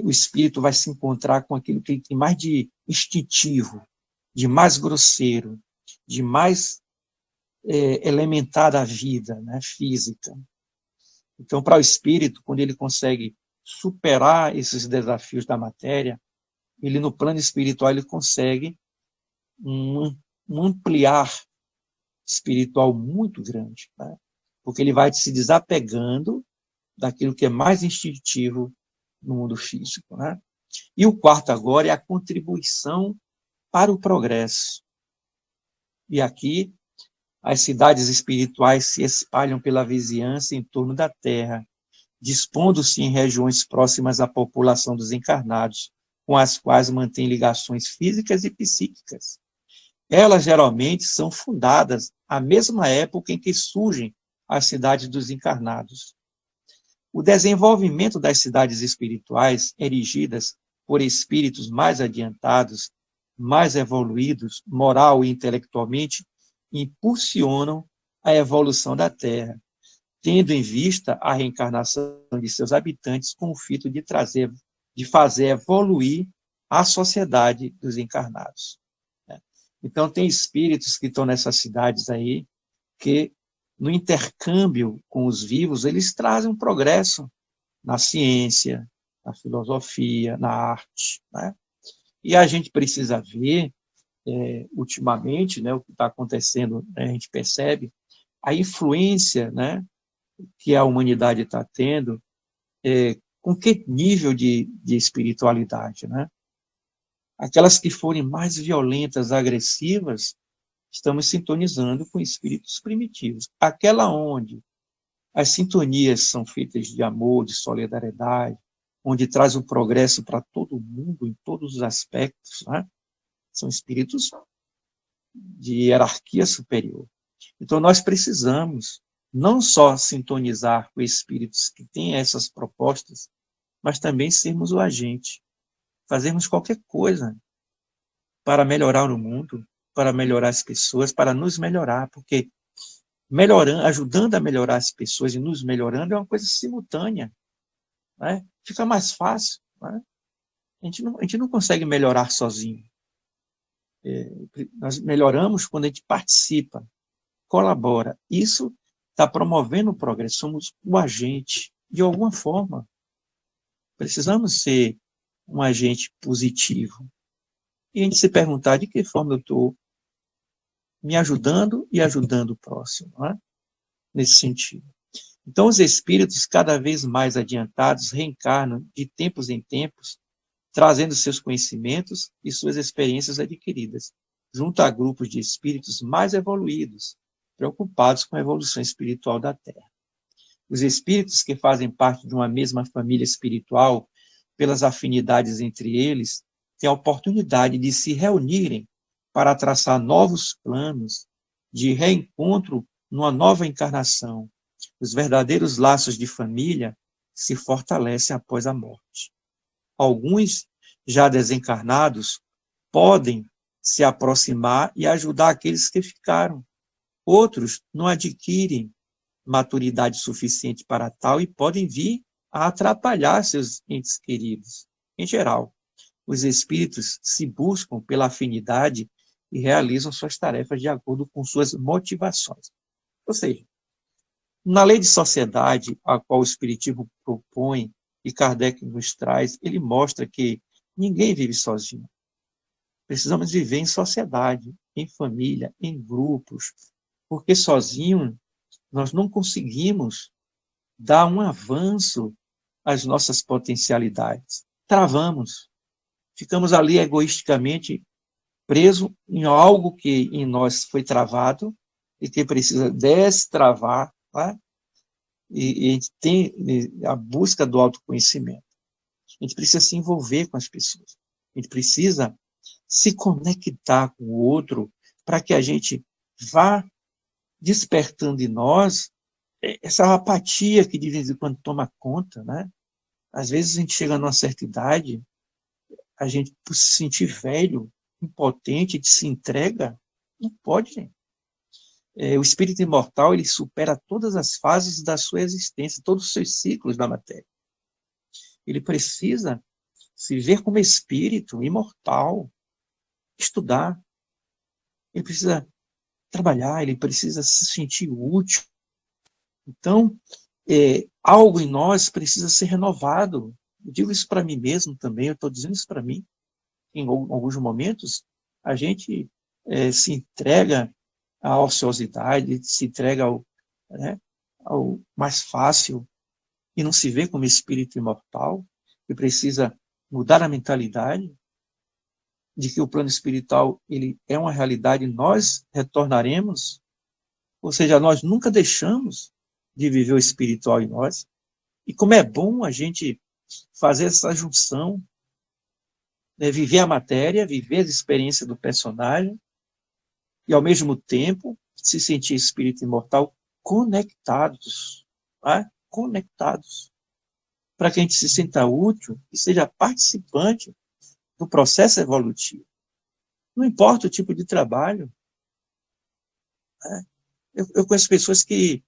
o espírito vai se encontrar com aquilo que ele tem mais de instintivo, de mais grosseiro, de mais elementar da vida, né, física. Então, para o espírito, quando ele consegue superar esses desafios da matéria, ele no plano espiritual ele consegue um ampliar espiritual muito grande, né? Porque ele vai se desapegando daquilo que é mais instintivo no mundo físico, né? E o quarto agora é a contribuição para o progresso. E aqui as cidades espirituais se espalham pela vizinhança em torno da Terra, dispondo-se em regiões próximas à população dos encarnados, com as quais mantém ligações físicas e psíquicas. Elas geralmente são fundadas à mesma época em que surgem as cidades dos encarnados. O desenvolvimento das cidades espirituais, erigidas por espíritos mais adiantados, mais evoluídos, moral e intelectualmente, impulsionam a evolução da Terra, tendo em vista a reencarnação de seus habitantes com o fito de fazer evoluir a sociedade dos encarnados. Então, tem espíritos que estão nessas cidades aí, que no intercâmbio com os vivos, eles trazem um progresso na ciência, na filosofia, na arte, né? E a gente precisa ver, ultimamente, né, o que está acontecendo, né, a gente percebe a influência, né, que a humanidade está tendo, com que nível de espiritualidade, né? Aquelas que forem mais violentas, agressivas, estamos sintonizando com espíritos primitivos. Aquela onde as sintonias são feitas de amor, de solidariedade, onde traz o progresso para todo mundo, em todos os aspectos, né? São espíritos de hierarquia superior. Então, nós precisamos não só sintonizar com espíritos que têm essas propostas, mas também sermos o agente, fazermos qualquer coisa para melhorar o mundo, para melhorar as pessoas, para nos melhorar, porque melhorando, ajudando a melhorar as pessoas e nos melhorando é uma coisa simultânea, né? Fica mais fácil, né? A gente não consegue melhorar sozinho. Nós melhoramos quando a gente participa, colabora. Isso está promovendo o progresso, somos o agente, de alguma forma. Precisamos ser um agente positivo. E a gente se perguntar de que forma eu estou me ajudando e ajudando o próximo, não é? nesse sentido. Então, os espíritos cada vez mais adiantados reencarnam de tempos em tempos, trazendo seus conhecimentos e suas experiências adquiridas, junto a grupos de espíritos mais evoluídos, preocupados com a evolução espiritual da Terra. Os espíritos que fazem parte de uma mesma família espiritual, pelas afinidades entre eles, têm a oportunidade de se reunirem para traçar novos planos de reencontro numa nova encarnação. Os verdadeiros laços de família se fortalecem após a morte. Alguns, já desencarnados, podem se aproximar e ajudar aqueles que ficaram. Outros não adquirem maturidade suficiente para tal e podem vir a atrapalhar seus entes queridos. Em geral, os espíritos se buscam pela afinidade e realizam suas tarefas de acordo com suas motivações. Ou seja, na lei de sociedade, a qual o Espiritismo propõe e Kardec nos traz, ele mostra que ninguém vive sozinho. Precisamos viver em sociedade, em família, em grupos, porque sozinho nós não conseguimos dar um avanço às nossas potencialidades. Travamos. Ficamos ali egoisticamente presos em algo que em nós foi travado e que precisa destravar, tá? E tem a busca do autoconhecimento. A gente precisa se envolver com as pessoas. A gente precisa se conectar com o outro para que a gente vá despertando em nós essa apatia que de vez em quando toma conta, né? Às vezes a gente chega numa certa idade, a gente, por se sentir velho, impotente, se entrega, não pode, gente. O espírito imortal, ele supera todas as fases da sua existência, todos os seus ciclos da matéria. Ele precisa se ver como espírito imortal, estudar. Ele precisa trabalhar, ele precisa se sentir útil. Então, algo em nós precisa ser renovado. Eu digo isso para mim mesmo também, eu estou dizendo isso para mim. Em alguns momentos, a gente se entrega à ociosidade, se entrega ao mais fácil e não se vê como espírito imortal, e precisa mudar a mentalidade de que o plano espiritual ele é uma realidade, nós retornaremos, ou seja, nós nunca deixamos de viver o espiritual em nós. E como é bom a gente fazer essa junção, viver a matéria, viver as experiências do personagem, e ao mesmo tempo se sentir espírito imortal conectados, tá? Conectados, para que a gente se sinta útil e seja participante do processo evolutivo. Não importa o tipo de trabalho. Né? Eu conheço pessoas que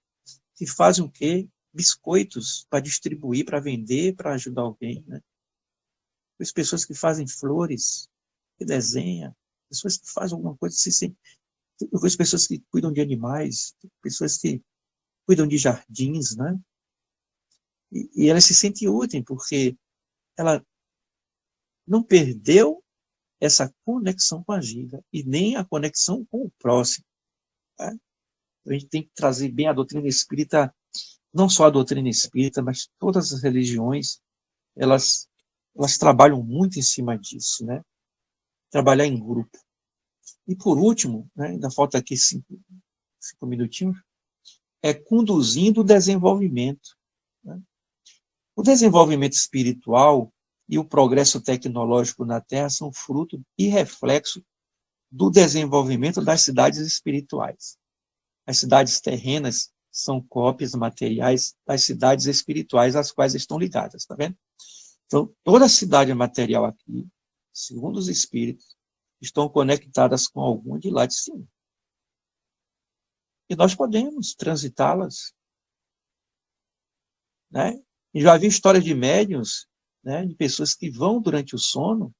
fazem o quê? Biscoitos para distribuir, para vender, para ajudar alguém. Né? Conheço pessoas que fazem flores, que desenham, pessoas que fazem alguma coisa. Eu conheço pessoas que cuidam de animais, pessoas que cuidam de jardins, né? E elas se sentem úteis, porque ela não perdeu essa conexão com a vida e nem a conexão com o próximo. Tá? A gente tem que trazer bem a doutrina espírita, não só a doutrina espírita, mas todas as religiões, elas trabalham muito em cima disso, né? Trabalhar em grupo. E por último, né, ainda falta aqui 5 minutinhos, conduzindo o desenvolvimento. Né? O desenvolvimento espiritual e o progresso tecnológico na Terra são fruto e reflexo do desenvolvimento das cidades espirituais. As cidades terrenas são cópias materiais das cidades espirituais às quais estão ligadas, tá vendo? Então, toda cidade material aqui, segundo os espíritos, estão conectadas com alguma de lá de cima. E nós podemos transitá-las. Né? E já vi histórias de médiuns, né, de pessoas que vão durante o sono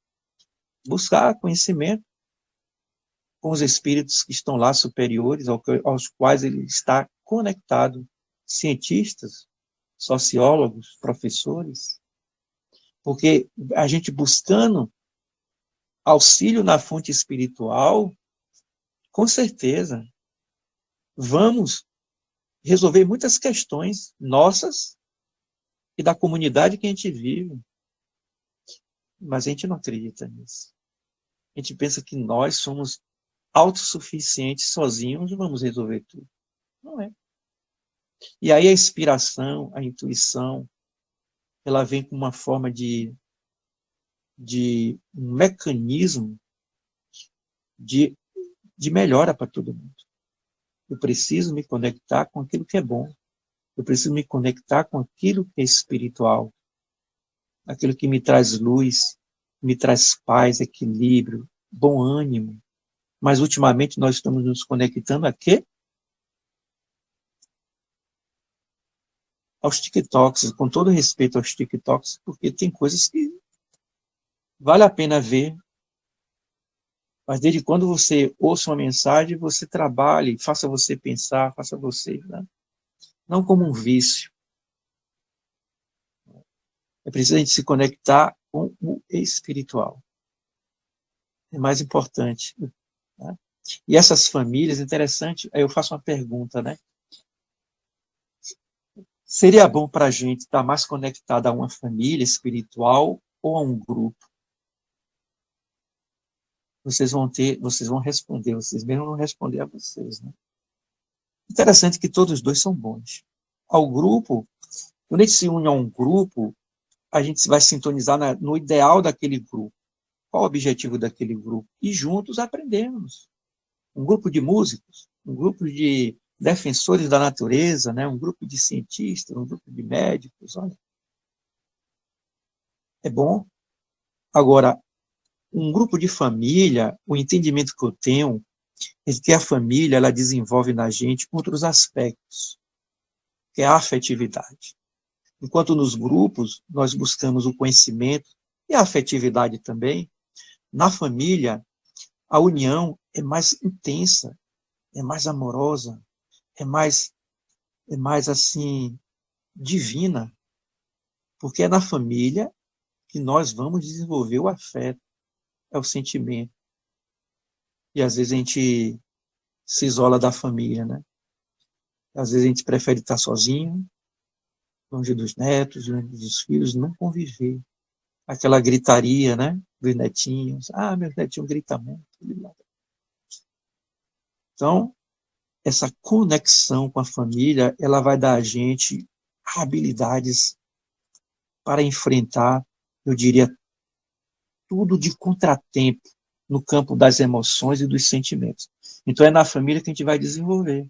buscar conhecimento com os espíritos que estão lá superiores, aos quais ele está conectado, cientistas, sociólogos, professores, porque a gente buscando auxílio na fonte espiritual, com certeza, vamos resolver muitas questões nossas e da comunidade que a gente vive. Mas a gente não acredita nisso. A gente pensa que nós somos autossuficientes sozinhos e vamos resolver tudo. Não é. E aí a inspiração, a intuição, ela vem com uma forma de um mecanismo de melhora para todo mundo. Eu preciso me conectar com aquilo que é bom. Eu preciso me conectar com aquilo que é espiritual. Aquilo que me traz luz, me traz paz, equilíbrio, bom ânimo. Mas ultimamente nós estamos nos conectando a quê? Aos TikToks, com todo respeito aos TikToks, porque tem coisas que vale a pena ver, mas desde quando você ouça uma mensagem, você trabalhe, faça você pensar, faça você, né? Não como um vício. É preciso a gente se conectar com o espiritual. É mais importante. Né? E essas famílias, interessante, aí eu faço uma pergunta, né? Seria bom para a gente estar mais conectado a uma família espiritual ou a um grupo? Vocês vão responder, vocês mesmos vão responder a vocês, né? Interessante que todos os dois são bons. Ao grupo, quando a gente se une a um grupo, a gente vai sintonizar no ideal daquele grupo. Qual o objetivo daquele grupo? E juntos aprendemos. Um grupo de músicos, um grupo de defensores da natureza, né? Um grupo de cientistas, um grupo de médicos. Olha. É bom. Agora, um grupo de família, o entendimento que eu tenho é que a família ela desenvolve na gente outros aspectos, que é a afetividade. Enquanto nos grupos nós buscamos o conhecimento e a afetividade também, na família a união é mais intensa, é mais amorosa, é mais assim divina, porque é na família que nós vamos desenvolver o afeto, é o sentimento. E às vezes a gente se isola da família, né? Às vezes a gente prefere estar sozinho, longe dos netos, longe dos filhos, não conviver. Aquela gritaria, né? Dos netinhos. Ah, meu netinho grita muito. Então, essa conexão com a família, ela vai dar a gente habilidades para enfrentar, eu diria, tudo de contratempo no campo das emoções e dos sentimentos. Então, é na família que a gente vai desenvolver.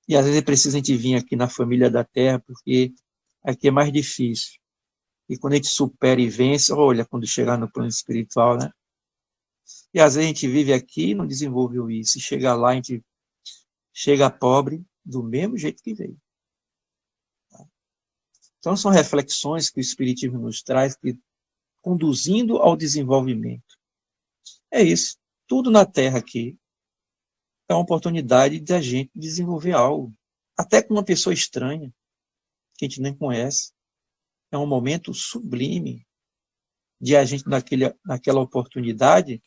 E às vezes é preciso a gente vir aqui na família da Terra, porque aqui é mais difícil. E quando a gente supera e vence, olha, quando chegar no plano espiritual, né? E às vezes a gente vive aqui e não desenvolveu isso. E chega lá, a gente chega pobre do mesmo jeito que veio. Então são reflexões que o Espiritismo nos traz, que conduzindo ao desenvolvimento. É isso. Tudo na Terra aqui é uma oportunidade de a gente desenvolver algo. Até com uma pessoa estranha, que a gente nem conhece. É um momento sublime de a gente, naquela oportunidade,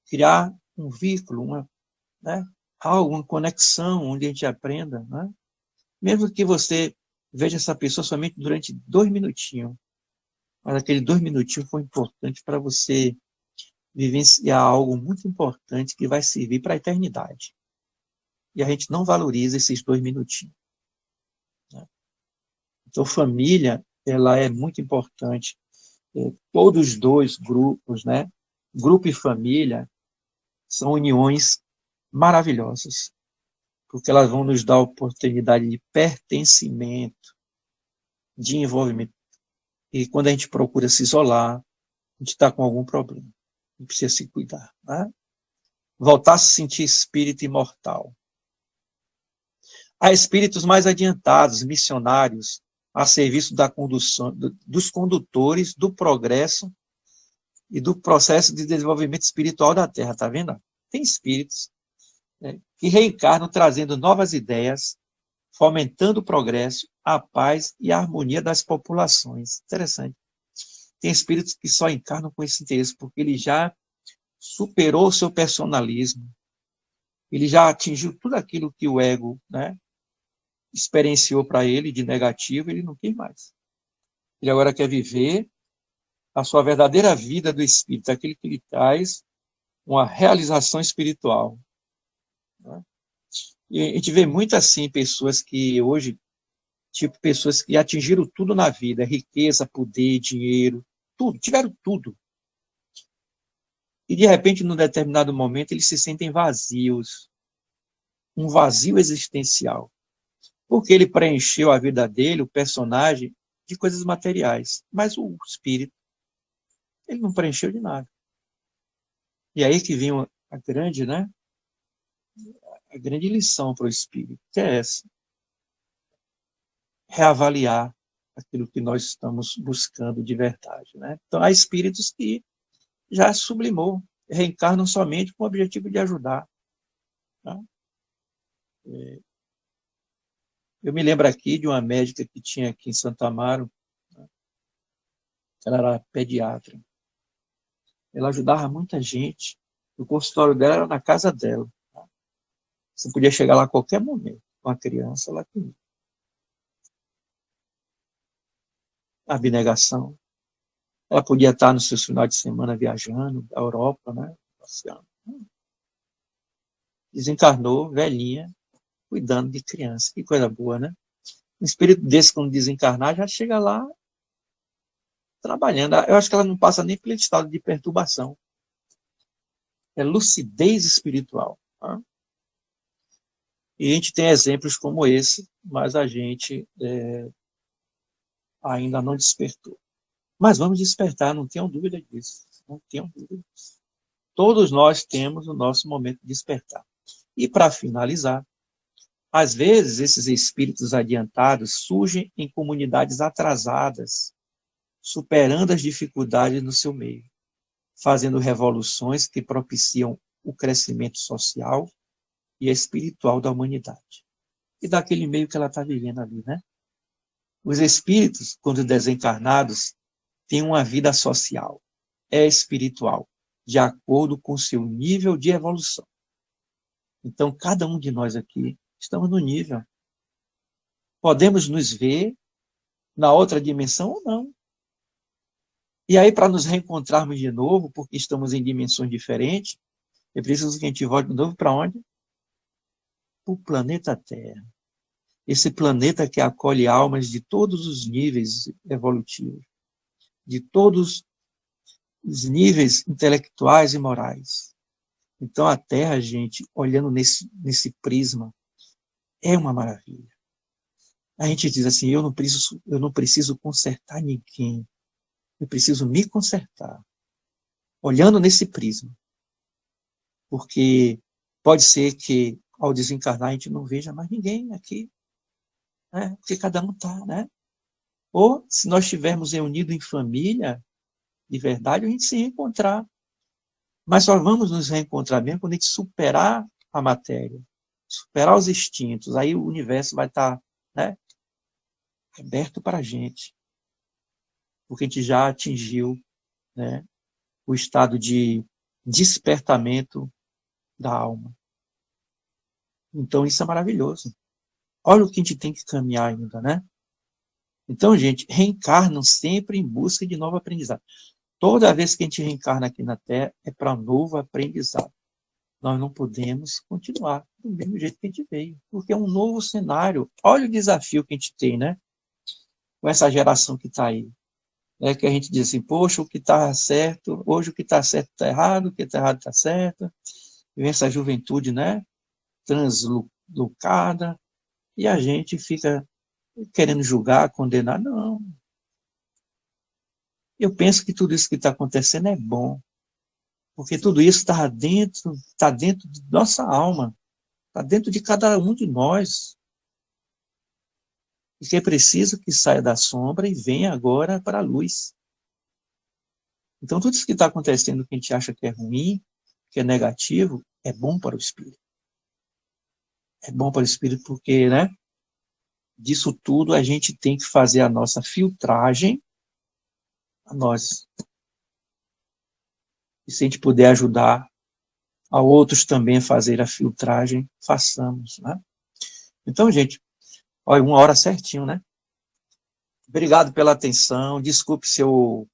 criar um vínculo, uma conexão onde a gente aprenda. Né? Mesmo que você veja essa pessoa somente durante 2 minutinhos, mas aquele 2 minutinhos foi importante para você vivenciar algo muito importante que vai servir para a eternidade. E a gente não valoriza esses 2 minutinhos. Né? Então, família, ela é muito importante. Todos os dois grupos, né? Grupo e família, são uniões maravilhosas, porque elas vão nos dar a oportunidade de pertencimento, de envolvimento. E quando a gente procura se isolar, a gente está com algum problema. A gente precisa se cuidar. Né? Voltar a se sentir espírito imortal. Há espíritos mais adiantados, missionários, a serviço da condução, dos condutores do progresso e do processo de desenvolvimento espiritual da Terra, está vendo? Tem espíritos que reencarnam trazendo novas ideias, fomentando o progresso, a paz e a harmonia das populações. Interessante. Tem espíritos que só encarnam com esse interesse, porque ele já superou o seu personalismo. Ele já atingiu tudo aquilo que o ego, né, experienciou para ele de negativo, ele não quer mais. Ele agora quer viver a sua verdadeira vida do espírito, aquele que lhe traz uma realização espiritual. Né? E a gente vê muito assim pessoas que hoje, tipo pessoas que atingiram tudo na vida, riqueza, poder, dinheiro, tudo, tiveram tudo. E de repente, num determinado momento, eles se sentem vazios, um vazio existencial. Porque ele preencheu a vida dele, o personagem, de coisas materiais. Mas o espírito, ele não preencheu de nada. E aí que vem a grande, né? A grande lição para o espírito, que é essa. Reavaliar aquilo que nós estamos buscando de verdade, né? Então, há espíritos que já sublimou, reencarnam somente com o objetivo de ajudar. Tá? Eu me lembro aqui de uma médica que tinha aqui em Santo Amaro, né? Ela era pediatra. Ela ajudava muita gente. O consultório dela era na casa dela. Tá? Você podia chegar lá a qualquer momento com a criança, ela tinha. Abnegação. Ela podia estar nos seus finais de semana viajando, da Europa, né? Passeando. Desencarnou, velhinha, cuidando de criança. Que coisa boa, né? Um espírito desse, quando desencarnar, já chega lá trabalhando. Eu acho que ela não passa nem pelo estado de perturbação. É lucidez espiritual. Tá? E a gente tem exemplos como esse, mas a gente ainda não despertou. Mas vamos despertar, não tenham dúvida disso. Não tenham dúvida disso. Todos nós temos o nosso momento de despertar. E para finalizar, às vezes esses espíritos adiantados surgem em comunidades atrasadas, superando as dificuldades no seu meio, fazendo revoluções que propiciam o crescimento social e espiritual da humanidade. E daquele meio que ela está vivendo ali, né? Os espíritos, quando desencarnados, têm uma vida social, espiritual, de acordo com o seu nível de evolução. Então, cada um de nós aqui estamos no nível. Podemos nos ver na outra dimensão ou não. E aí, para nos reencontrarmos de novo, porque estamos em dimensões diferentes, é preciso que a gente volte de novo para onde? Para o planeta Terra. Esse planeta que acolhe almas de todos os níveis evolutivos, de todos os níveis intelectuais e morais. Então, a Terra, gente, olhando nesse prisma, é uma maravilha. A gente diz assim, eu não preciso consertar ninguém. Eu preciso me consertar. Olhando nesse prisma. Porque pode ser que, ao desencarnar, a gente não veja mais ninguém aqui. Né? Porque cada um está, né? Ou, se nós estivermos reunidos em família, de verdade, a gente se reencontrar. Mas só vamos nos reencontrar mesmo quando a gente superar a matéria, superar os instintos. Aí o universo vai estar, né, aberto para a gente. Porque a gente já atingiu, né, o estado de despertamento da alma. Então isso é maravilhoso. Olha o que a gente tem que caminhar ainda, né? Então, gente, reencarnam sempre em busca de novo aprendizado. Toda vez que a gente reencarna aqui na Terra, é para um novo aprendizado. Nós não podemos continuar do mesmo jeito que a gente veio, porque é um novo cenário. Olha o desafio que a gente tem, né? Com essa geração que está aí. É que a gente diz assim, poxa, o que está certo, hoje o que está certo está errado, o que está errado está certo. E vem essa juventude, né? Translocada, e a gente fica querendo julgar, condenar. Não. Eu penso que tudo isso que está acontecendo é bom, porque tudo isso está dentro de nossa alma, está dentro de cada um de nós. E que é preciso que saia da sombra e venha agora para a luz. Então, tudo isso que está acontecendo que a gente acha que é ruim, que é negativo, é bom para o espírito. É bom para o espírito porque, né, disso tudo a gente tem que fazer a nossa filtragem, a nós. E se a gente puder ajudar a outros também fazer a filtragem, façamos, né? Então, gente, olha, 1 hora certinho, né? Obrigado pela atenção, desculpe se eu,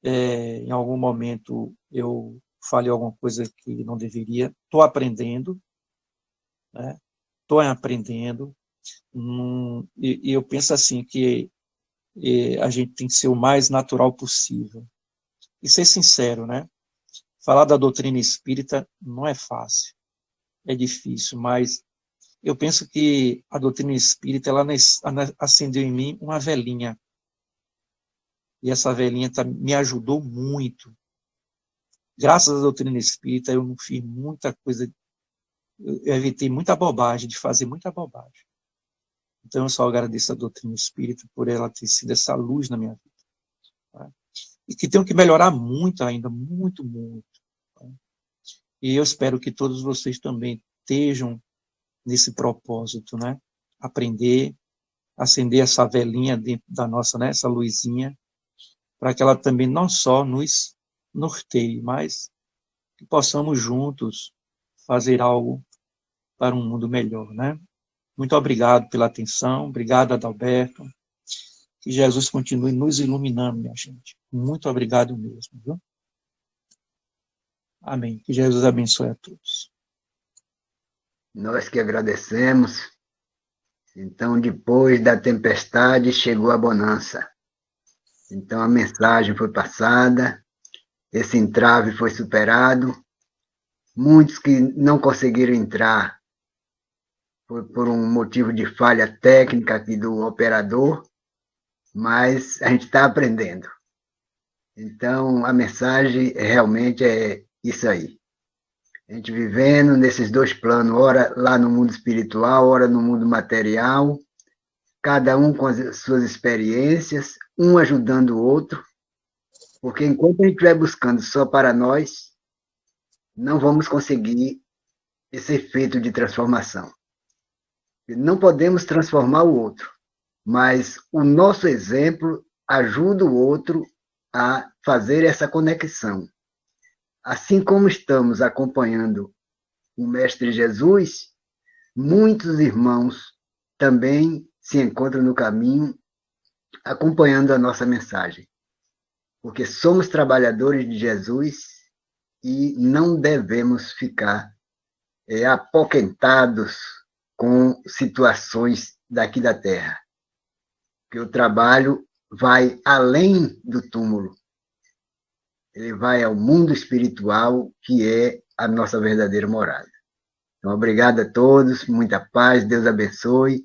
em algum momento, eu falei alguma coisa que não deveria, estou aprendendo, né? Estou aprendendo, e eu penso assim, que a gente tem que ser o mais natural possível, e ser sincero, né? Falar da doutrina espírita não é fácil, é difícil, mas eu penso que a doutrina espírita, ela acendeu em mim uma velinha, e essa velinha me ajudou muito. Graças à doutrina espírita, eu não fiz muita coisa, eu evitei muita bobagem, de fazer muita bobagem. Então, eu só agradeço a doutrina espírita por ela ter sido essa luz na minha vida. Tá? E que tenho que melhorar muito ainda, muito, muito. Tá? E eu espero que todos vocês também estejam nesse propósito, né? Aprender, acender essa velinha dentro da nossa, né? Essa luzinha, para que ela também não só nos norteie, mas que possamos juntos fazer algo para um mundo melhor, né? Muito obrigado pela atenção, obrigado, Adalberto. Que Jesus continue nos iluminando, minha gente. Muito obrigado mesmo, viu? Amém. Que Jesus abençoe a todos. Nós que agradecemos. Então, depois da tempestade, chegou a bonança. Então, a mensagem foi passada, esse entrave foi superado. Muitos que não conseguiram entrar por um motivo de falha técnica aqui do operador, mas a gente está aprendendo. Então, a mensagem realmente é isso aí. A gente vivendo nesses dois planos, ora lá no mundo espiritual, ora no mundo material, cada um com as suas experiências, um ajudando o outro, porque enquanto a gente estiver buscando só para nós, não vamos conseguir esse efeito de transformação. Não podemos transformar o outro, mas o nosso exemplo ajuda o outro a fazer essa conexão. Assim como estamos acompanhando o Mestre Jesus, muitos irmãos também se encontram no caminho acompanhando a nossa mensagem, porque somos trabalhadores de Jesus e não devemos ficar apoquentados com situações daqui da Terra, porque o trabalho vai além do túmulo, ele vai ao mundo espiritual, que é a nossa verdadeira morada. Então, obrigado a todos, muita paz, Deus abençoe.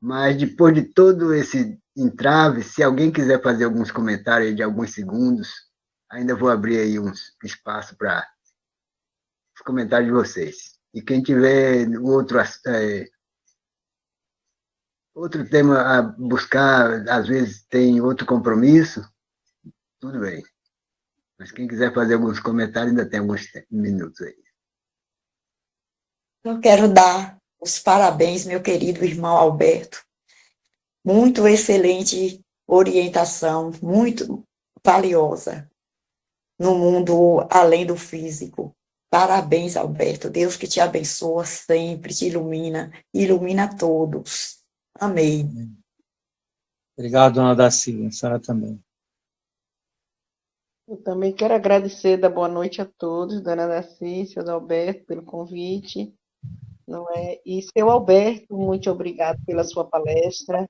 Mas depois de todo esse entrave, se alguém quiser fazer alguns comentários de alguns segundos, ainda vou abrir aí um espaço para os comentários de vocês. E quem tiver outro tema a buscar, às vezes tem outro compromisso, tudo bem. Mas quem quiser fazer alguns comentários, ainda tem alguns minutos aí. Eu quero dar os parabéns, meu querido irmão Alberto. Muito excelente orientação, muito valiosa no mundo além do físico. Parabéns, Alberto. Deus que te abençoa sempre, te ilumina todos. Amém. Obrigado, dona Daci, a senhora também. Eu também quero agradecer, dar boa noite a todos, dona Daci, seu Alberto, pelo convite. Não é? E, seu Alberto, muito obrigado pela sua palestra.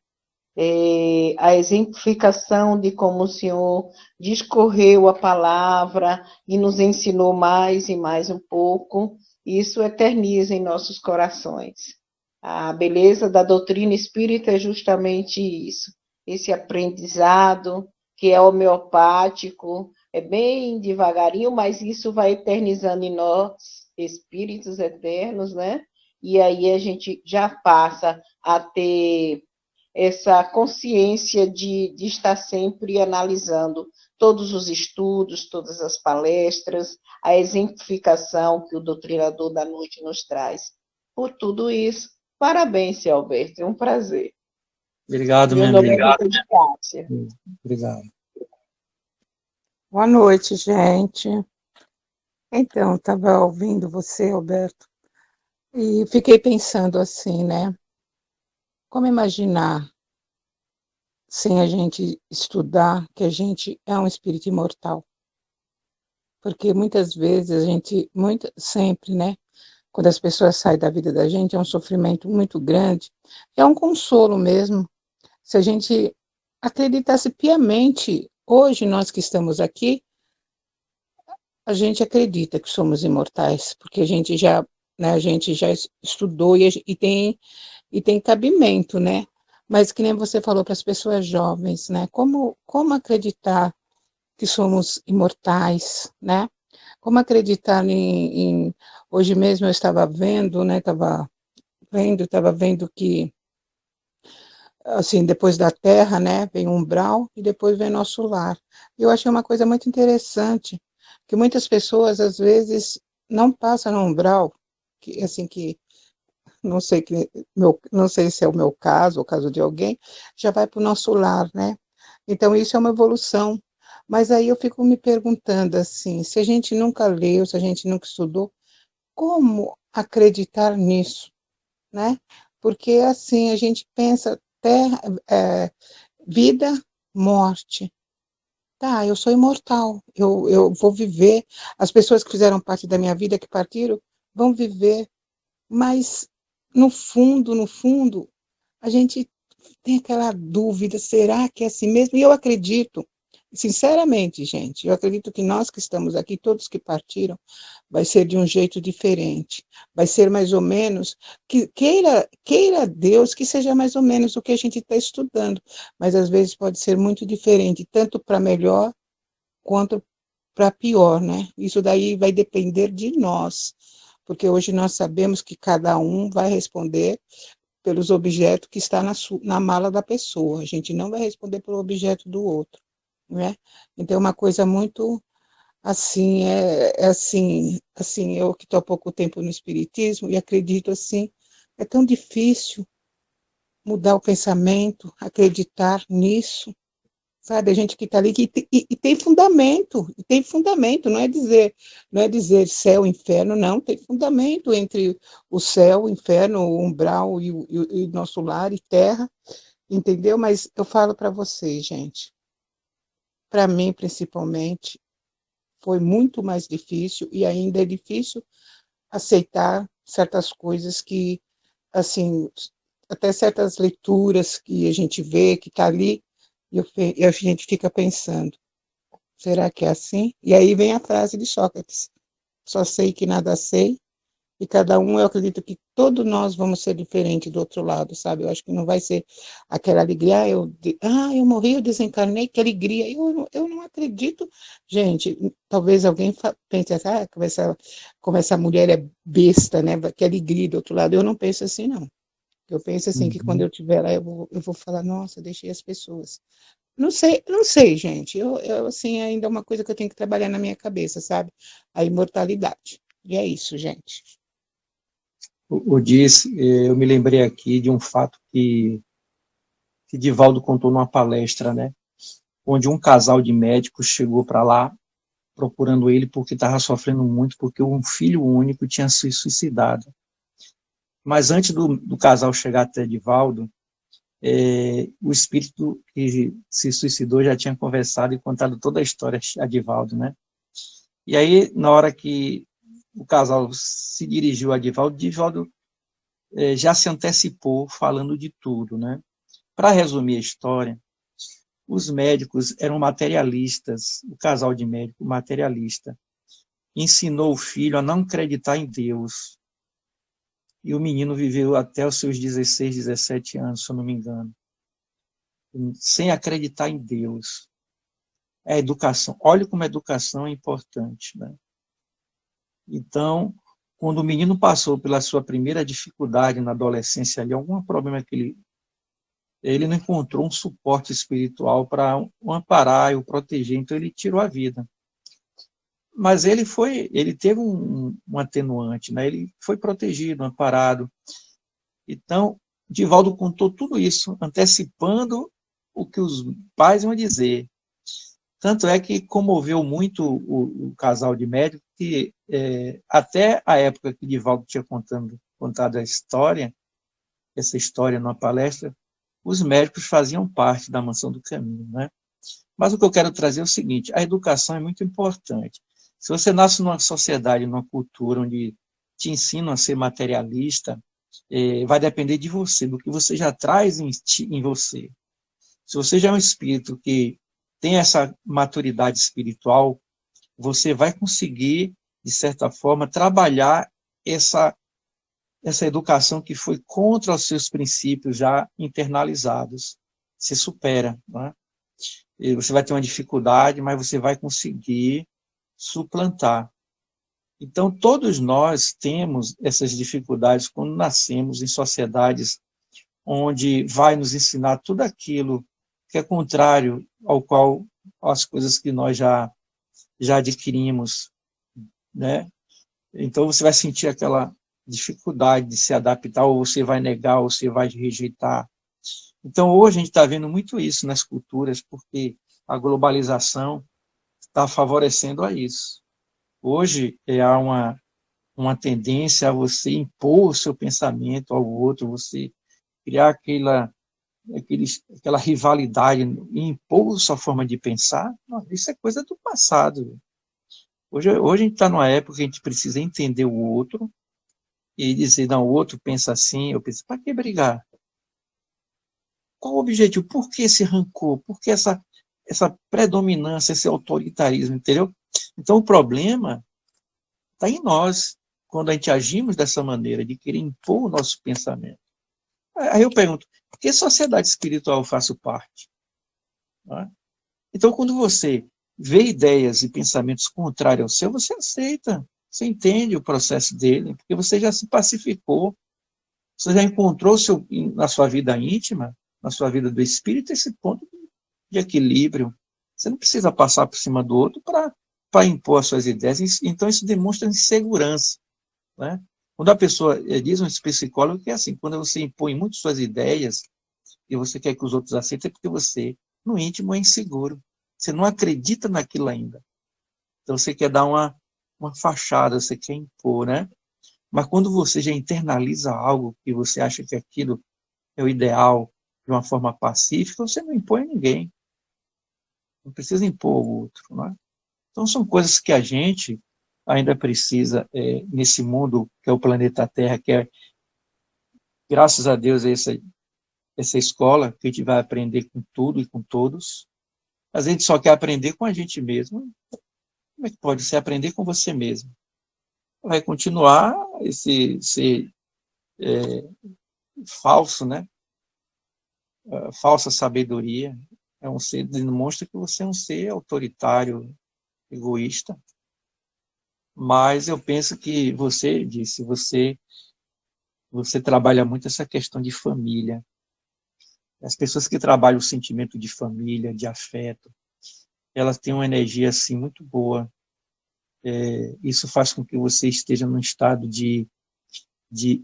A exemplificação de como o senhor discorreu a palavra e nos ensinou mais e mais um pouco, isso eterniza em nossos corações. A beleza da doutrina espírita é justamente isso, esse aprendizado que é homeopático, é bem devagarinho, mas isso vai eternizando em nós, espíritos eternos, né? E aí a gente já passa a ter essa consciência de estar sempre analisando todos os estudos, todas as palestras, a exemplificação que o doutrinador da noite nos traz. Por tudo isso, parabéns, seu Alberto, é um prazer. Obrigado, meu nome é Rita de Obrigado. Boa noite, gente. Então, estava ouvindo você, Alberto, e fiquei pensando assim, né? Como imaginar, sem a gente estudar, que a gente é um espírito imortal? Porque muitas vezes a gente, sempre, né? Quando as pessoas saem da vida da gente, é um sofrimento muito grande, é um consolo mesmo. Se a gente acreditasse piamente, hoje nós que estamos aqui, a gente acredita que somos imortais, porque a gente já, né, a gente já estudou e tem cabimento, né? Mas que nem você falou para as pessoas jovens, né? Como acreditar que somos imortais, né? Como acreditar hoje mesmo eu estava vendo, né? Estava vendo que assim, depois da Terra, né, vem o umbral e depois vem nosso lar. Eu achei uma coisa muito interessante, que muitas pessoas às vezes não passam no umbral, que assim que não sei se é o meu caso, ou o caso de alguém, já vai para o nosso lar, né? Então isso é uma evolução. Mas aí eu fico me perguntando assim, se a gente nunca leu, se a gente nunca estudou, como acreditar nisso, né? Porque assim a gente pensa terra, vida, morte. Tá, eu sou imortal, eu vou viver. As pessoas que fizeram parte da minha vida, que partiram, vão viver. Mas no fundo, a gente tem aquela dúvida, será que é assim mesmo? E eu acredito, sinceramente, gente, eu acredito que nós que estamos aqui, todos que partiram, vai ser de um jeito diferente. Vai ser mais ou menos, que queira Deus que seja mais ou menos o que a gente está estudando, mas às vezes pode ser muito diferente, tanto para melhor quanto para pior, né? Isso daí vai depender de nós, porque hoje nós sabemos que cada um vai responder pelos objetos que está na mala da pessoa. A gente não vai responder pelo objeto do outro, né? Então é uma coisa muito assim, eu que estou há pouco tempo no espiritismo e acredito assim, é tão difícil mudar o pensamento, acreditar nisso, sabe? A gente que está ali e tem fundamento, não é dizer céu, inferno, não, tem fundamento entre o céu, o inferno, o umbral e o nosso lar e terra, entendeu? Mas eu falo para vocês, gente, para mim principalmente, foi muito mais difícil e ainda é difícil aceitar certas coisas que, assim, até certas leituras que a gente vê que está ali, e a gente fica pensando, será que é assim? E aí vem a frase de Sócrates, só sei que nada sei, e cada um, eu acredito que todos nós vamos ser diferentes do outro lado, sabe? Eu acho que não vai ser aquela alegria, eu morri, eu desencarnei, que alegria. Eu não acredito. Gente, talvez alguém pense assim, como essa mulher é besta, né? Que alegria do outro lado. Eu não penso assim, não. Eu penso assim, que quando eu estiver lá, eu vou falar, nossa, deixei as pessoas. Não sei, gente. Assim, ainda é uma coisa que eu tenho que trabalhar na minha cabeça, sabe? A imortalidade. E é isso, gente. O Diz, eu me lembrei aqui de um fato que Divaldo contou numa palestra, né? Onde um casal de médicos chegou para lá procurando ele porque estava sofrendo muito, porque um filho único tinha se suicidado. Mas antes do casal chegar até Divaldo, o espírito que se suicidou já tinha conversado e contado toda a história a Divaldo, né? E aí, na hora que o casal se dirigiu a Divaldo, Divaldo já se antecipou falando de tudo, né? Para resumir a história, os médicos eram materialistas, o casal de médico materialista, ensinou o filho a não acreditar em Deus. E o menino viveu até os seus 16, 17 anos, se eu não me engano, sem acreditar em Deus. É educação. Olha como a educação é importante, né? Então, quando o menino passou pela sua primeira dificuldade na adolescência, ali, algum problema que ele não encontrou um suporte espiritual para o amparar e o proteger, então ele tirou a vida. Mas ele teve um atenuante, né? Ele foi protegido, amparado. Então, Divaldo contou tudo isso, antecipando o que os pais vão dizer. Tanto é que comoveu muito o casal de médicos, que até a época que Divaldo tinha contado essa história numa palestra, os médicos faziam parte da Mansão do Caminho, né? Mas o que eu quero trazer é o seguinte: a educação é muito importante. Se você nasce numa sociedade, numa cultura onde te ensinam a ser materialista, vai depender de você, do que você já traz em você. Se você já é um espírito que tem essa maturidade espiritual, você vai conseguir, de certa forma, trabalhar essa educação que foi contra os seus princípios já internalizados. Você supera, né? E você vai ter uma dificuldade, mas você vai conseguir suplantar. Então, todos nós temos essas dificuldades quando nascemos em sociedades onde vai nos ensinar tudo aquilo que é contrário ao qual as coisas que nós já adquirimos, né? Então, você vai sentir aquela dificuldade de se adaptar, ou você vai negar, ou você vai rejeitar. Então, hoje a gente está vendo muito isso nas culturas, porque a globalização está favorecendo a isso. Hoje há uma tendência a você impor o seu pensamento ao outro, você criar aquela rivalidade e impor sua forma de pensar. Não, isso é coisa do passado. Hoje a gente está numa época que a gente precisa entender o outro e dizer, não, o outro pensa assim, eu penso, para que brigar? Qual o objetivo? Por que esse rancor? Por que essa predominância, esse autoritarismo, entendeu? Então, o problema está em nós, quando a gente agimos dessa maneira, de querer impor o nosso pensamento. Aí eu pergunto, que sociedade espiritual eu faço parte? Então, quando você vê ideias e pensamentos contrários ao seu, você aceita, você entende o processo dele, porque você já se pacificou, você já encontrou na sua vida íntima, na sua vida do espírito, esse ponto de equilíbrio. Você não precisa passar por cima do outro para impor as suas ideias, então isso demonstra insegurança, né? Quando a pessoa diz, um psicólogo, que é assim, quando você impõe muito suas ideias e você quer que os outros aceitem, é porque você, no íntimo, é inseguro. Você não acredita naquilo ainda. Então você quer dar uma fachada, você quer impor, né? Mas quando você já internaliza algo que você acha que aquilo é o ideal de uma forma pacífica, você não impõe a ninguém. Não precisa impor ao outro, né? Então são coisas que a gente ainda precisa, nesse mundo que é o planeta Terra, que é, graças a Deus, essa escola que a gente vai aprender com tudo e com todos. A gente só quer aprender com a gente mesmo. Como é que pode ser aprender com você mesmo? Vai continuar ser falso, né? Falsa sabedoria. Demonstra que você é um ser autoritário, egoísta. Mas eu penso que você trabalha muito essa questão de família. As pessoas que trabalham o sentimento de família, de afeto, elas têm uma energia assim muito boa. Isso faz com que você esteja num estado de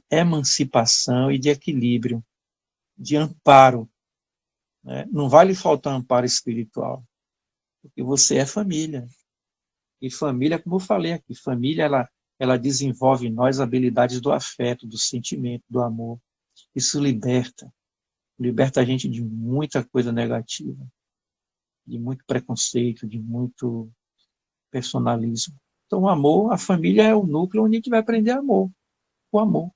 emancipação e de equilíbrio, de amparo, né? Não vai lhe faltar amparo espiritual, porque você é família. E família, como eu falei aqui, família ela desenvolve em nós habilidades do afeto, do sentimento, do amor. Isso liberta a gente de muita coisa negativa, de muito preconceito, de muito personalismo. Então, o amor, a família é o núcleo onde a gente vai aprender amor, o amor.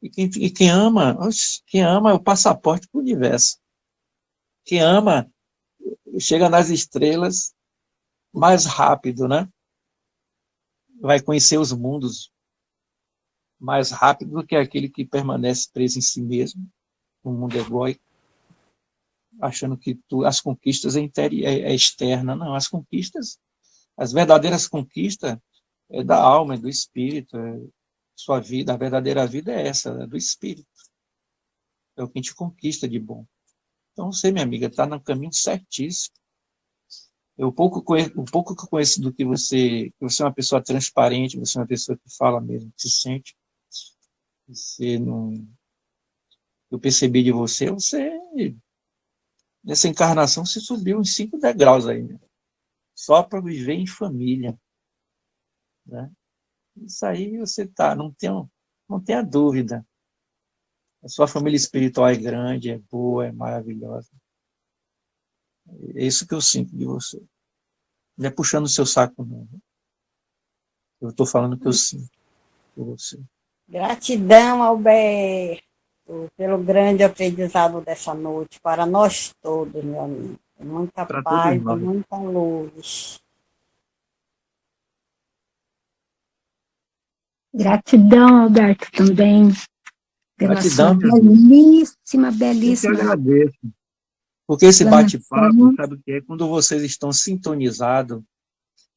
E quem ama é o passaporte para o universo. Quem ama chega nas estrelas mais rápido, né? Vai conhecer os mundos mais rápido do que aquele que permanece preso em si mesmo, no mundo egóico, achando que as conquistas é externa. Não, as verdadeiras conquistas é da alma, é do espírito, sua vida, a verdadeira vida é essa, é do espírito. É o que a gente conquista de bom. Então você, minha amiga, está no caminho certíssimo. O pouco que eu conheço do que você é uma pessoa transparente, você é uma pessoa que fala mesmo, que se sente. Eu percebi de você, nessa encarnação, você subiu uns 5 degraus aí, né? só para viver em família, né? Isso aí você tá, não tenha dúvida. A sua família espiritual é grande, é boa, é maravilhosa. É isso que eu sinto de você. Não é puxando o seu saco, não. Eu estou falando o que eu sinto por você. Gratidão, Alberto, pelo grande aprendizado dessa noite, para nós todos, meu amigo. Muita Para paz todos e nós. muita luz. Gratidão, Alberto, também, pela sua Gratidão, meu amigo. belíssima, Eu que belíssima agradeço. Porque esse bate-papo, explanação. sabe o que é? Quando vocês estão sintonizados,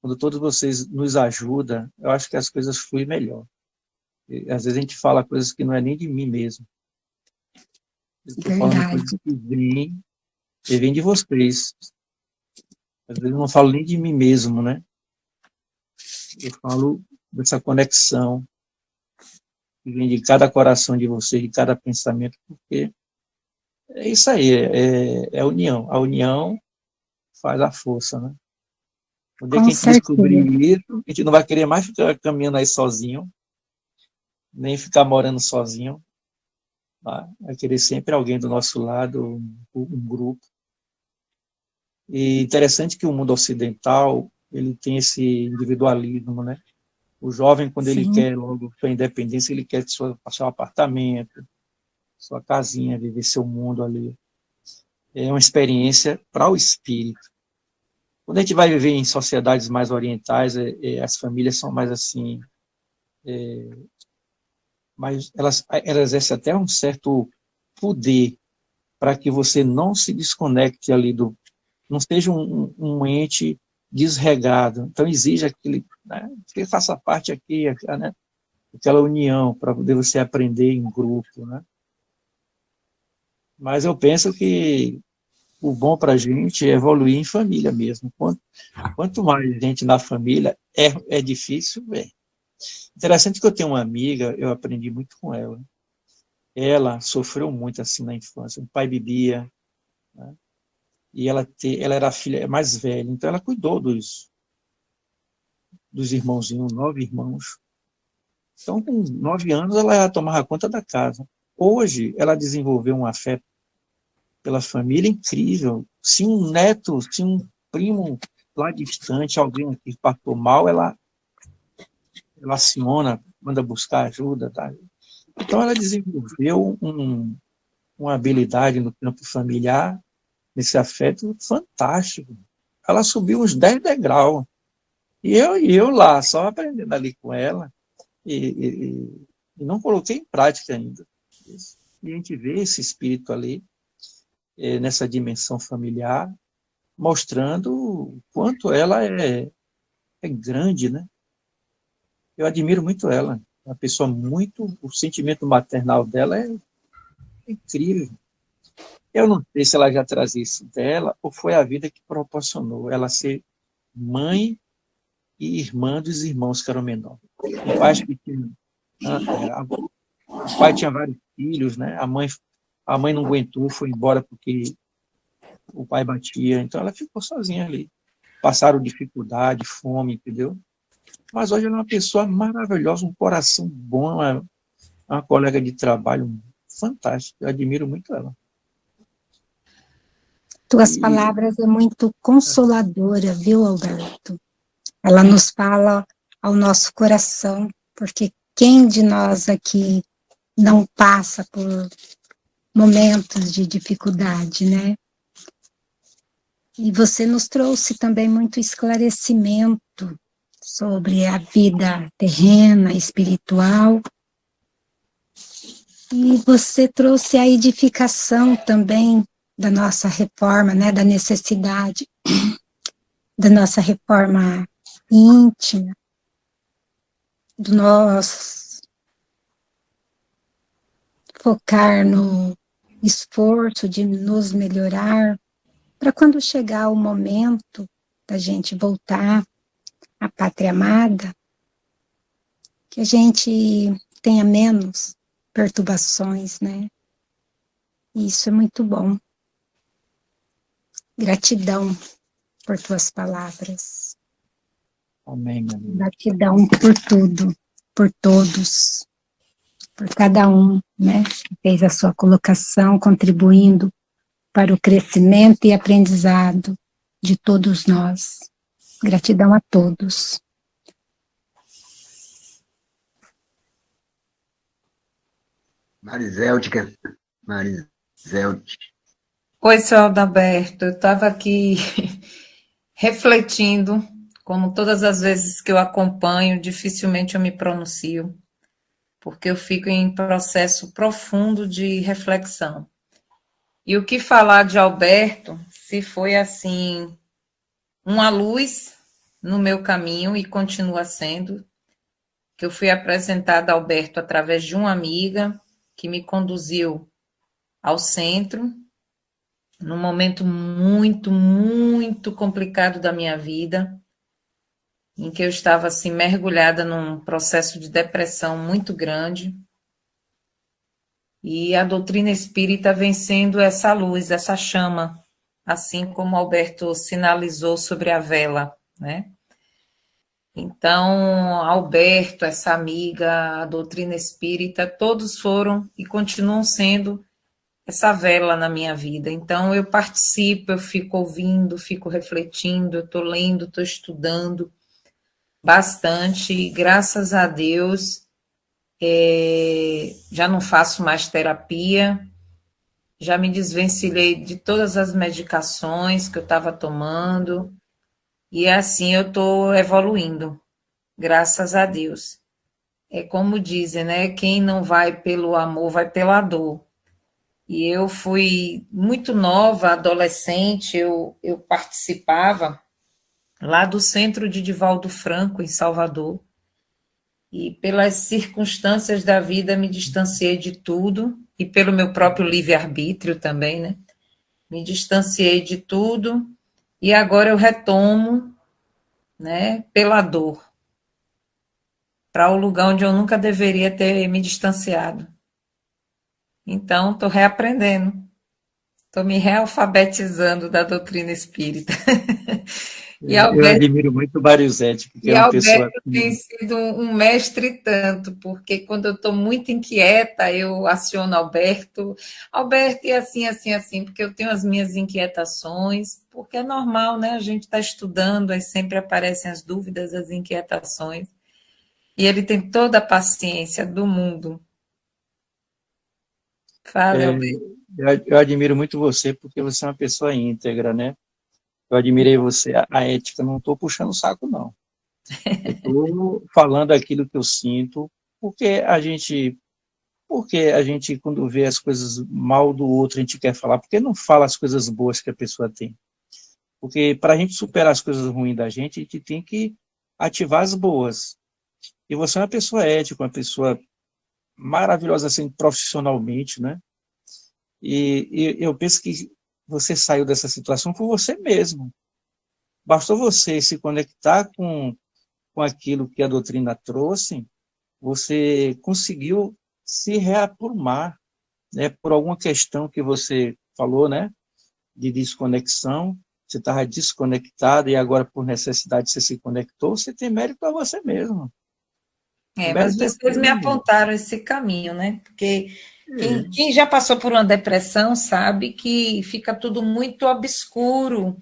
quando todos vocês nos ajudam, eu acho que as coisas fluem melhor. E, às vezes a gente fala coisas que não é nem de mim mesmo. Eu estou falando coisas Verdade. que vêm de vocês. Às vezes eu não falo nem de mim mesmo, né? Eu falo dessa conexão que vem de cada coração de vocês, de cada pensamento, porque é isso aí, é a união. A união faz a força, né? Quando é que Com a gente descobrir certeza. isso, a gente não vai querer mais ficar caminhando aí sozinho, nem ficar morando sozinho, tá? Vai querer sempre alguém do nosso lado, um grupo. E interessante que o mundo ocidental, ele tem esse individualismo, né? O jovem, quando ele Sim, quer logo sua independência, ele quer seu apartamento, sua casinha, viver seu mundo ali. É uma experiência para o espírito. Quando a gente vai viver em sociedades mais orientais, as famílias são mais assim, mas elas exercem até um certo poder para que você não se desconecte ali não seja um ente desregado. Então exige aquele, né, que faça parte aqui, né, aquela união para poder você aprender em grupo, né? Mas eu penso que o bom para a gente é evoluir em família mesmo. Quanto mais gente na família, é difícil, velho. Interessante que eu tenho uma amiga, eu aprendi muito com ela. Ela sofreu muito assim na infância. O pai bebia, né? E ela era a filha mais velha, então ela cuidou dos irmãozinhos, 9 irmãos. Então, com 9 anos, ela tomava conta da casa. Hoje, ela desenvolveu um afeto pela família incrível. Se um neto, se um primo lá distante, alguém que passou mal, ela aciona, manda buscar ajuda. Tá? Então, ela desenvolveu uma habilidade no campo familiar, nesse afeto fantástico. Ela subiu uns 10 degraus. E eu lá, só aprendendo ali com ela, e não coloquei em prática ainda. E a gente vê esse espírito ali, nessa dimensão familiar, mostrando o quanto ela é grande, né? Eu admiro muito ela. É uma pessoa muito... O sentimento maternal dela é incrível. Eu não sei se ela já trazia isso dela ou foi a vida que proporcionou ela ser mãe e irmã dos irmãos que eram menores. O pai, acho que tinha, o pai tinha vários filhos, né? A mãe não aguentou, foi embora porque o pai batia, então ela ficou sozinha ali. Passaram dificuldade, fome, entendeu? Mas hoje ela é uma pessoa maravilhosa, um coração bom, uma colega de trabalho fantástica. Eu admiro muito ela. tuas palavras é muito consoladora, viu, Alberto? Ela nos fala ao nosso coração, porque quem de nós aqui não passa por momentos de dificuldade, né? E você nos trouxe também muito esclarecimento sobre a vida terrena, espiritual. E você trouxe a edificação também da nossa reforma, né? Da necessidade da nossa reforma íntima, do nosso focar no esforço de nos melhorar, para quando chegar o momento da gente voltar à pátria amada, que a gente tenha menos perturbações, né? E isso é muito bom. Gratidão por tuas palavras. Amém, meu Deus. Gratidão por tudo, por todos, por cada um, né, que fez a sua colocação, contribuindo para o crescimento e aprendizado de todos nós. Gratidão a todos. Marizelte. Oi, seu Adalberto, eu estava aqui refletindo, como todas as vezes que eu acompanho, dificilmente eu me pronuncio, porque eu fico em processo profundo de reflexão. E o que falar de Alberto, se foi assim, uma luz no meu caminho e continua sendo, que eu fui apresentada a Alberto através de uma amiga que me conduziu ao centro, num momento muito, muito complicado da minha vida, em que eu estava assim mergulhada num processo de depressão muito grande. E a doutrina espírita vem sendo essa luz, essa chama, assim como Alberto sinalizou sobre a vela, né? Então, Alberto, essa amiga, a doutrina espírita, todos foram e continuam sendo essa vela na minha vida. Então, eu participo, eu fico ouvindo, fico refletindo, eu estou lendo, estou estudando bastante, e graças a Deus, já não faço mais terapia, já me desvencilhei de todas as medicações que eu estava tomando, e assim eu estou evoluindo, graças a Deus. É como dizem, né? Quem não vai pelo amor, vai pela dor. E eu fui muito nova, adolescente, eu participava lá do Centro de Divaldo Franco, em Salvador, e pelas circunstâncias da vida me distanciei de tudo, e pelo meu próprio livre-arbítrio também, né? Me distanciei de tudo, e agora eu retomo, né, pela dor, para o lugar onde eu nunca deveria ter me distanciado. Então, estou reaprendendo, estou me realfabetizando da doutrina espírita. E Eu Alberto, admiro muito o Barizetti, porque é uma pessoa... Alberto tem sido um mestre tanto, porque quando eu estou muito inquieta, eu aciono Alberto. Alberto, e assim, assim, assim, porque eu tenho as minhas inquietações, porque é normal, né? A gente está estudando, aí sempre aparecem as dúvidas, as inquietações. E ele tem toda a paciência do mundo. Fala, Alberto. Eu admiro muito você, porque você é uma pessoa íntegra, né? Eu admirei você, a ética, não estou puxando o saco, não. Estou falando aquilo que eu sinto, porque a gente, quando vê as coisas mal do outro, a gente quer falar, porque não fala as coisas boas que a pessoa tem. Porque para a gente superar as coisas ruins da gente, a gente tem que ativar as boas. E você é uma pessoa ética, uma pessoa maravilhosa, assim, profissionalmente, né? E eu penso que você saiu dessa situação por você mesmo. Bastou você se conectar com aquilo que a doutrina trouxe, você conseguiu se reaprumar, né, por alguma questão que você falou, né, de desconexão, você estava desconectado e agora por necessidade você se conectou, você tem mérito a você mesmo. Mas vocês me apontaram esse caminho, né? Porque quem já passou por uma depressão sabe que fica tudo muito obscuro.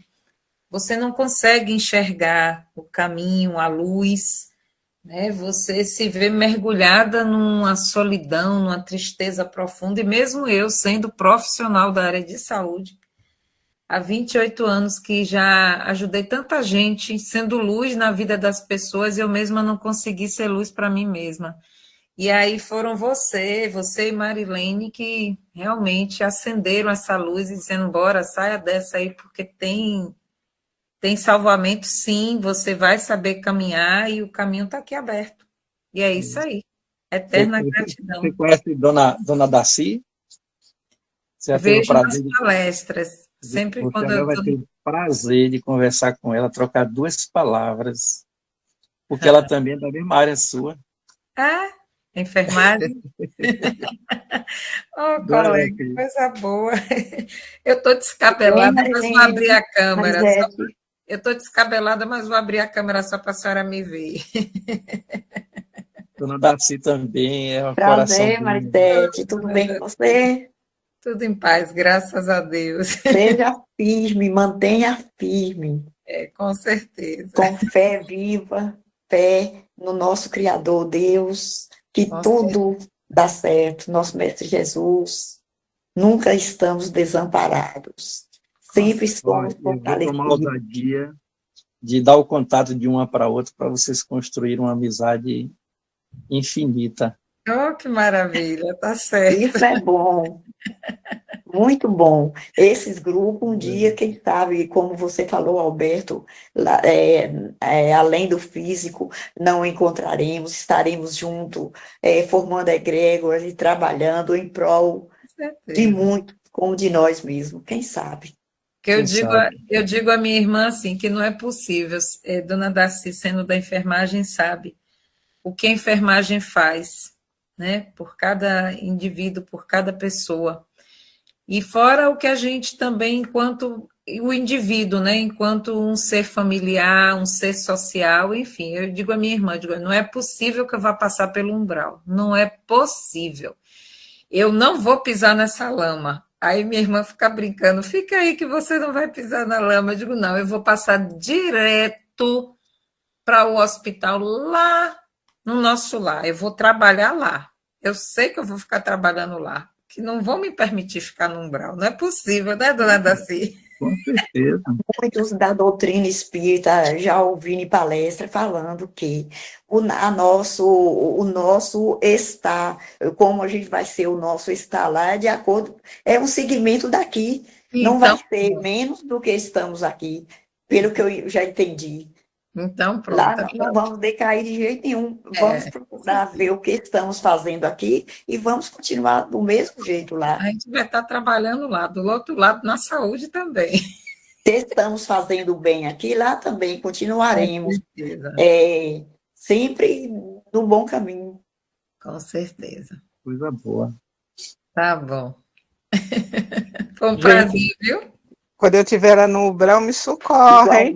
Você não consegue enxergar o caminho, a luz, né? Você se vê mergulhada numa solidão, numa tristeza profunda, e mesmo eu, sendo profissional da área de saúde, há 28 anos que já ajudei tanta gente, sendo luz na vida das pessoas, eu mesma não consegui ser luz para mim mesma. E aí foram você e Marilene que realmente acenderam essa luz e dizendo, bora, saia dessa aí, porque tem salvamento, sim, você vai saber caminhar e o caminho está aqui aberto. E é isso aí. Eterna gratidão. Você conhece Dona Daci? Você Vejo nas palestras. Sempre você quando eu vai ter o prazer de conversar com ela, trocar 2 palavras, porque ela também é da mesma área sua. Enfermagem? Oh, colega, coisa boa. Eu estou descabelada, mas vou abrir a câmera. Eu estou descabelada, mas vou abrir a câmera só para a senhora me ver. Dona Darcy também é um coração Prazer, bom. Maritete. Tudo bem com você? Tudo em paz, graças a Deus. Seja firme, mantenha firme. Com certeza. Com fé viva, fé no nosso Criador Deus, que Com tudo dá certo. Nosso Mestre Jesus, nunca estamos desamparados. Sempre estamos Eu vou tomar a fortalecidos. ousadia de dar o contato de uma para outra para vocês construírem uma amizade infinita. Oh, que maravilha, tá certo. Isso é bom. Muito bom. Esses grupos, um dia, quem sabe, como você falou, Alberto, além do físico, não encontraremos, estaremos juntos, formando egrégoras e trabalhando em prol de muito, como de nós mesmos, quem sabe? Que eu digo à minha irmã assim, que não é possível, Dona Darcy, sendo da enfermagem, sabe o que a enfermagem faz, né, por cada indivíduo, por cada pessoa. E fora o que a gente também, enquanto o indivíduo, né, enquanto um ser familiar, um ser social, enfim, eu digo à minha irmã, não é possível que eu vá passar pelo umbral, não é possível. Eu não vou pisar nessa lama. Aí minha irmã fica brincando, fica aí que você não vai pisar na lama. Eu digo, não, eu vou passar direto para o hospital lá no nosso lar, eu vou trabalhar lá. Eu sei que eu vou ficar trabalhando lá, que não vão me permitir ficar no umbral. Não é possível, né, Dona Darcy? Com certeza. Muitos da doutrina espírita já ouvi em palestra falando que o nosso estar, como a gente vai ser o nosso estar lá, de acordo, é um segmento daqui. Então, não vai ser menos do que estamos aqui, pelo que eu já entendi. Então, pronto. Lá não vamos decair de jeito nenhum. Vamos procurar ver o que estamos fazendo aqui e vamos continuar do mesmo jeito lá. A gente vai estar trabalhando lá, do outro lado, na saúde também. Se estamos fazendo bem aqui, lá também continuaremos. Sempre no bom caminho. Com certeza. Coisa boa. Tá bom. Foi um prazer, viu? Quando eu estiver lá no umbral, me socorre, hein?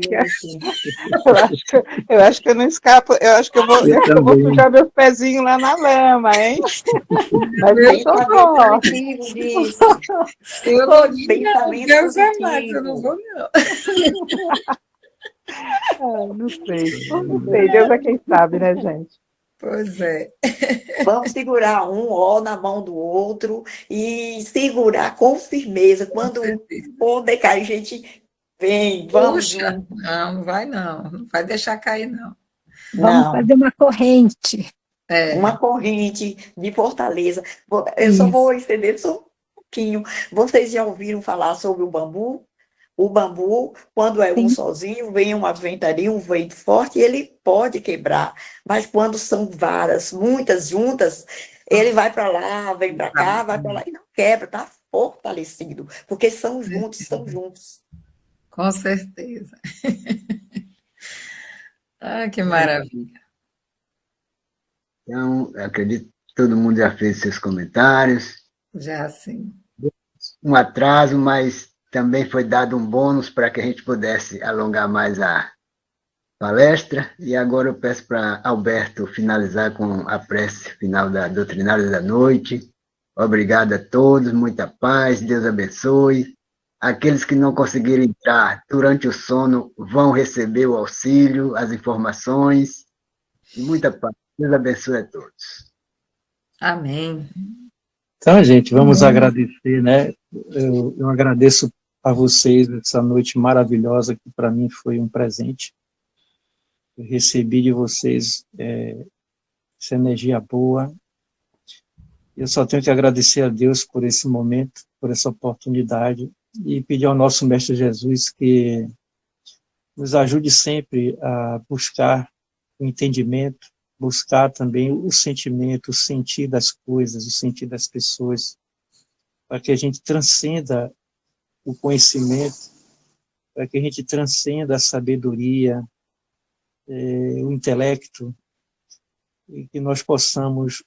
Eu acho que eu não escapo, eu acho que eu vou sujar meus pezinhos lá na lama, hein? Mas me socorre. Eu vou Deus é mais, eu não vou, não. Não sei, Deus é quem sabe, né, gente? Pois é. Vamos segurar um ó na mão do outro e segurar com firmeza. Quando for decair, a gente vem, vamos. Puxa, não vai não. Não vai deixar cair, não. Vamos fazer uma corrente. Uma corrente de fortaleza. Eu só vou estender só um pouquinho. Vocês já ouviram falar sobre o bambu? O bambu, quando é um sozinho, vem uma ventania, um vento forte, ele pode quebrar. Mas quando são varas, muitas juntas, ele vai para lá, vem para cá, vai para lá e não quebra, está fortalecido, porque são juntos, estão juntos. Com certeza. Ah, que maravilha. Então, eu acredito que todo mundo já fez seus comentários. Já, sim. Um atraso, mas também foi dado um bônus para que a gente pudesse alongar mais a palestra. E agora eu peço para Alberto finalizar com a prece final da Doutrinária da Noite. Obrigado a todos, muita paz, Deus abençoe. Aqueles que não conseguiram entrar durante o sono vão receber o auxílio, as informações. E muita paz. Deus abençoe a todos. Amém. Então, gente, vamos agradecer, né? Eu agradeço a vocês essa noite maravilhosa, que para mim foi um presente. Eu recebi de vocês essa energia boa. Eu só tenho que agradecer a Deus por esse momento, por essa oportunidade, e pedir ao nosso Mestre Jesus que nos ajude sempre a buscar o entendimento, buscar também o sentimento, o sentir das coisas, o sentir das pessoas, para que a gente transcenda o conhecimento, para que a gente transcenda a sabedoria, o intelecto, e que nós possamos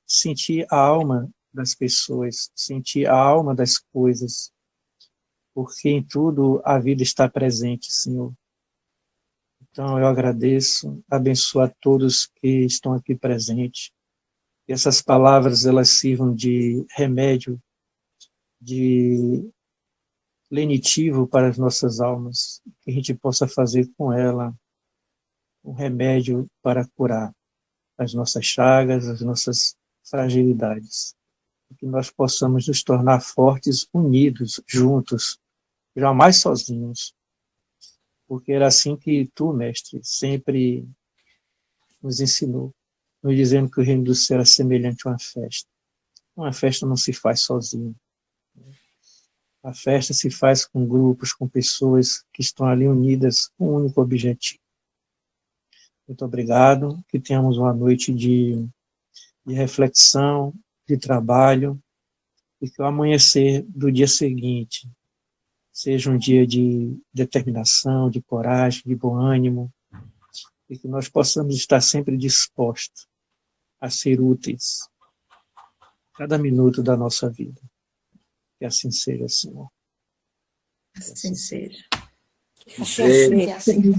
sentir a alma das pessoas, sentir a alma das coisas, porque em tudo a vida está presente, Senhor. Então, eu agradeço, abençoo a todos que estão aqui presentes. Que essas palavras, elas sirvam de remédio, de lenitivo para as nossas almas, que a gente possa fazer com ela um remédio para curar as nossas chagas, as nossas fragilidades. Que nós possamos nos tornar fortes, unidos, juntos, jamais sozinhos. Porque era assim que tu, mestre, sempre nos ensinou, nos dizendo que o reino do céu é semelhante a uma festa. Uma festa não se faz sozinho. A festa se faz com grupos, com pessoas que estão ali unidas com um único objetivo. Muito obrigado, que tenhamos uma noite de reflexão, de trabalho, e que o amanhecer do dia seguinte seja um dia de determinação, de coragem, de bom ânimo, e que nós possamos estar sempre dispostos a ser úteis cada minuto da nossa vida. Que assim seja, Senhor. Assim seja. Assim seja.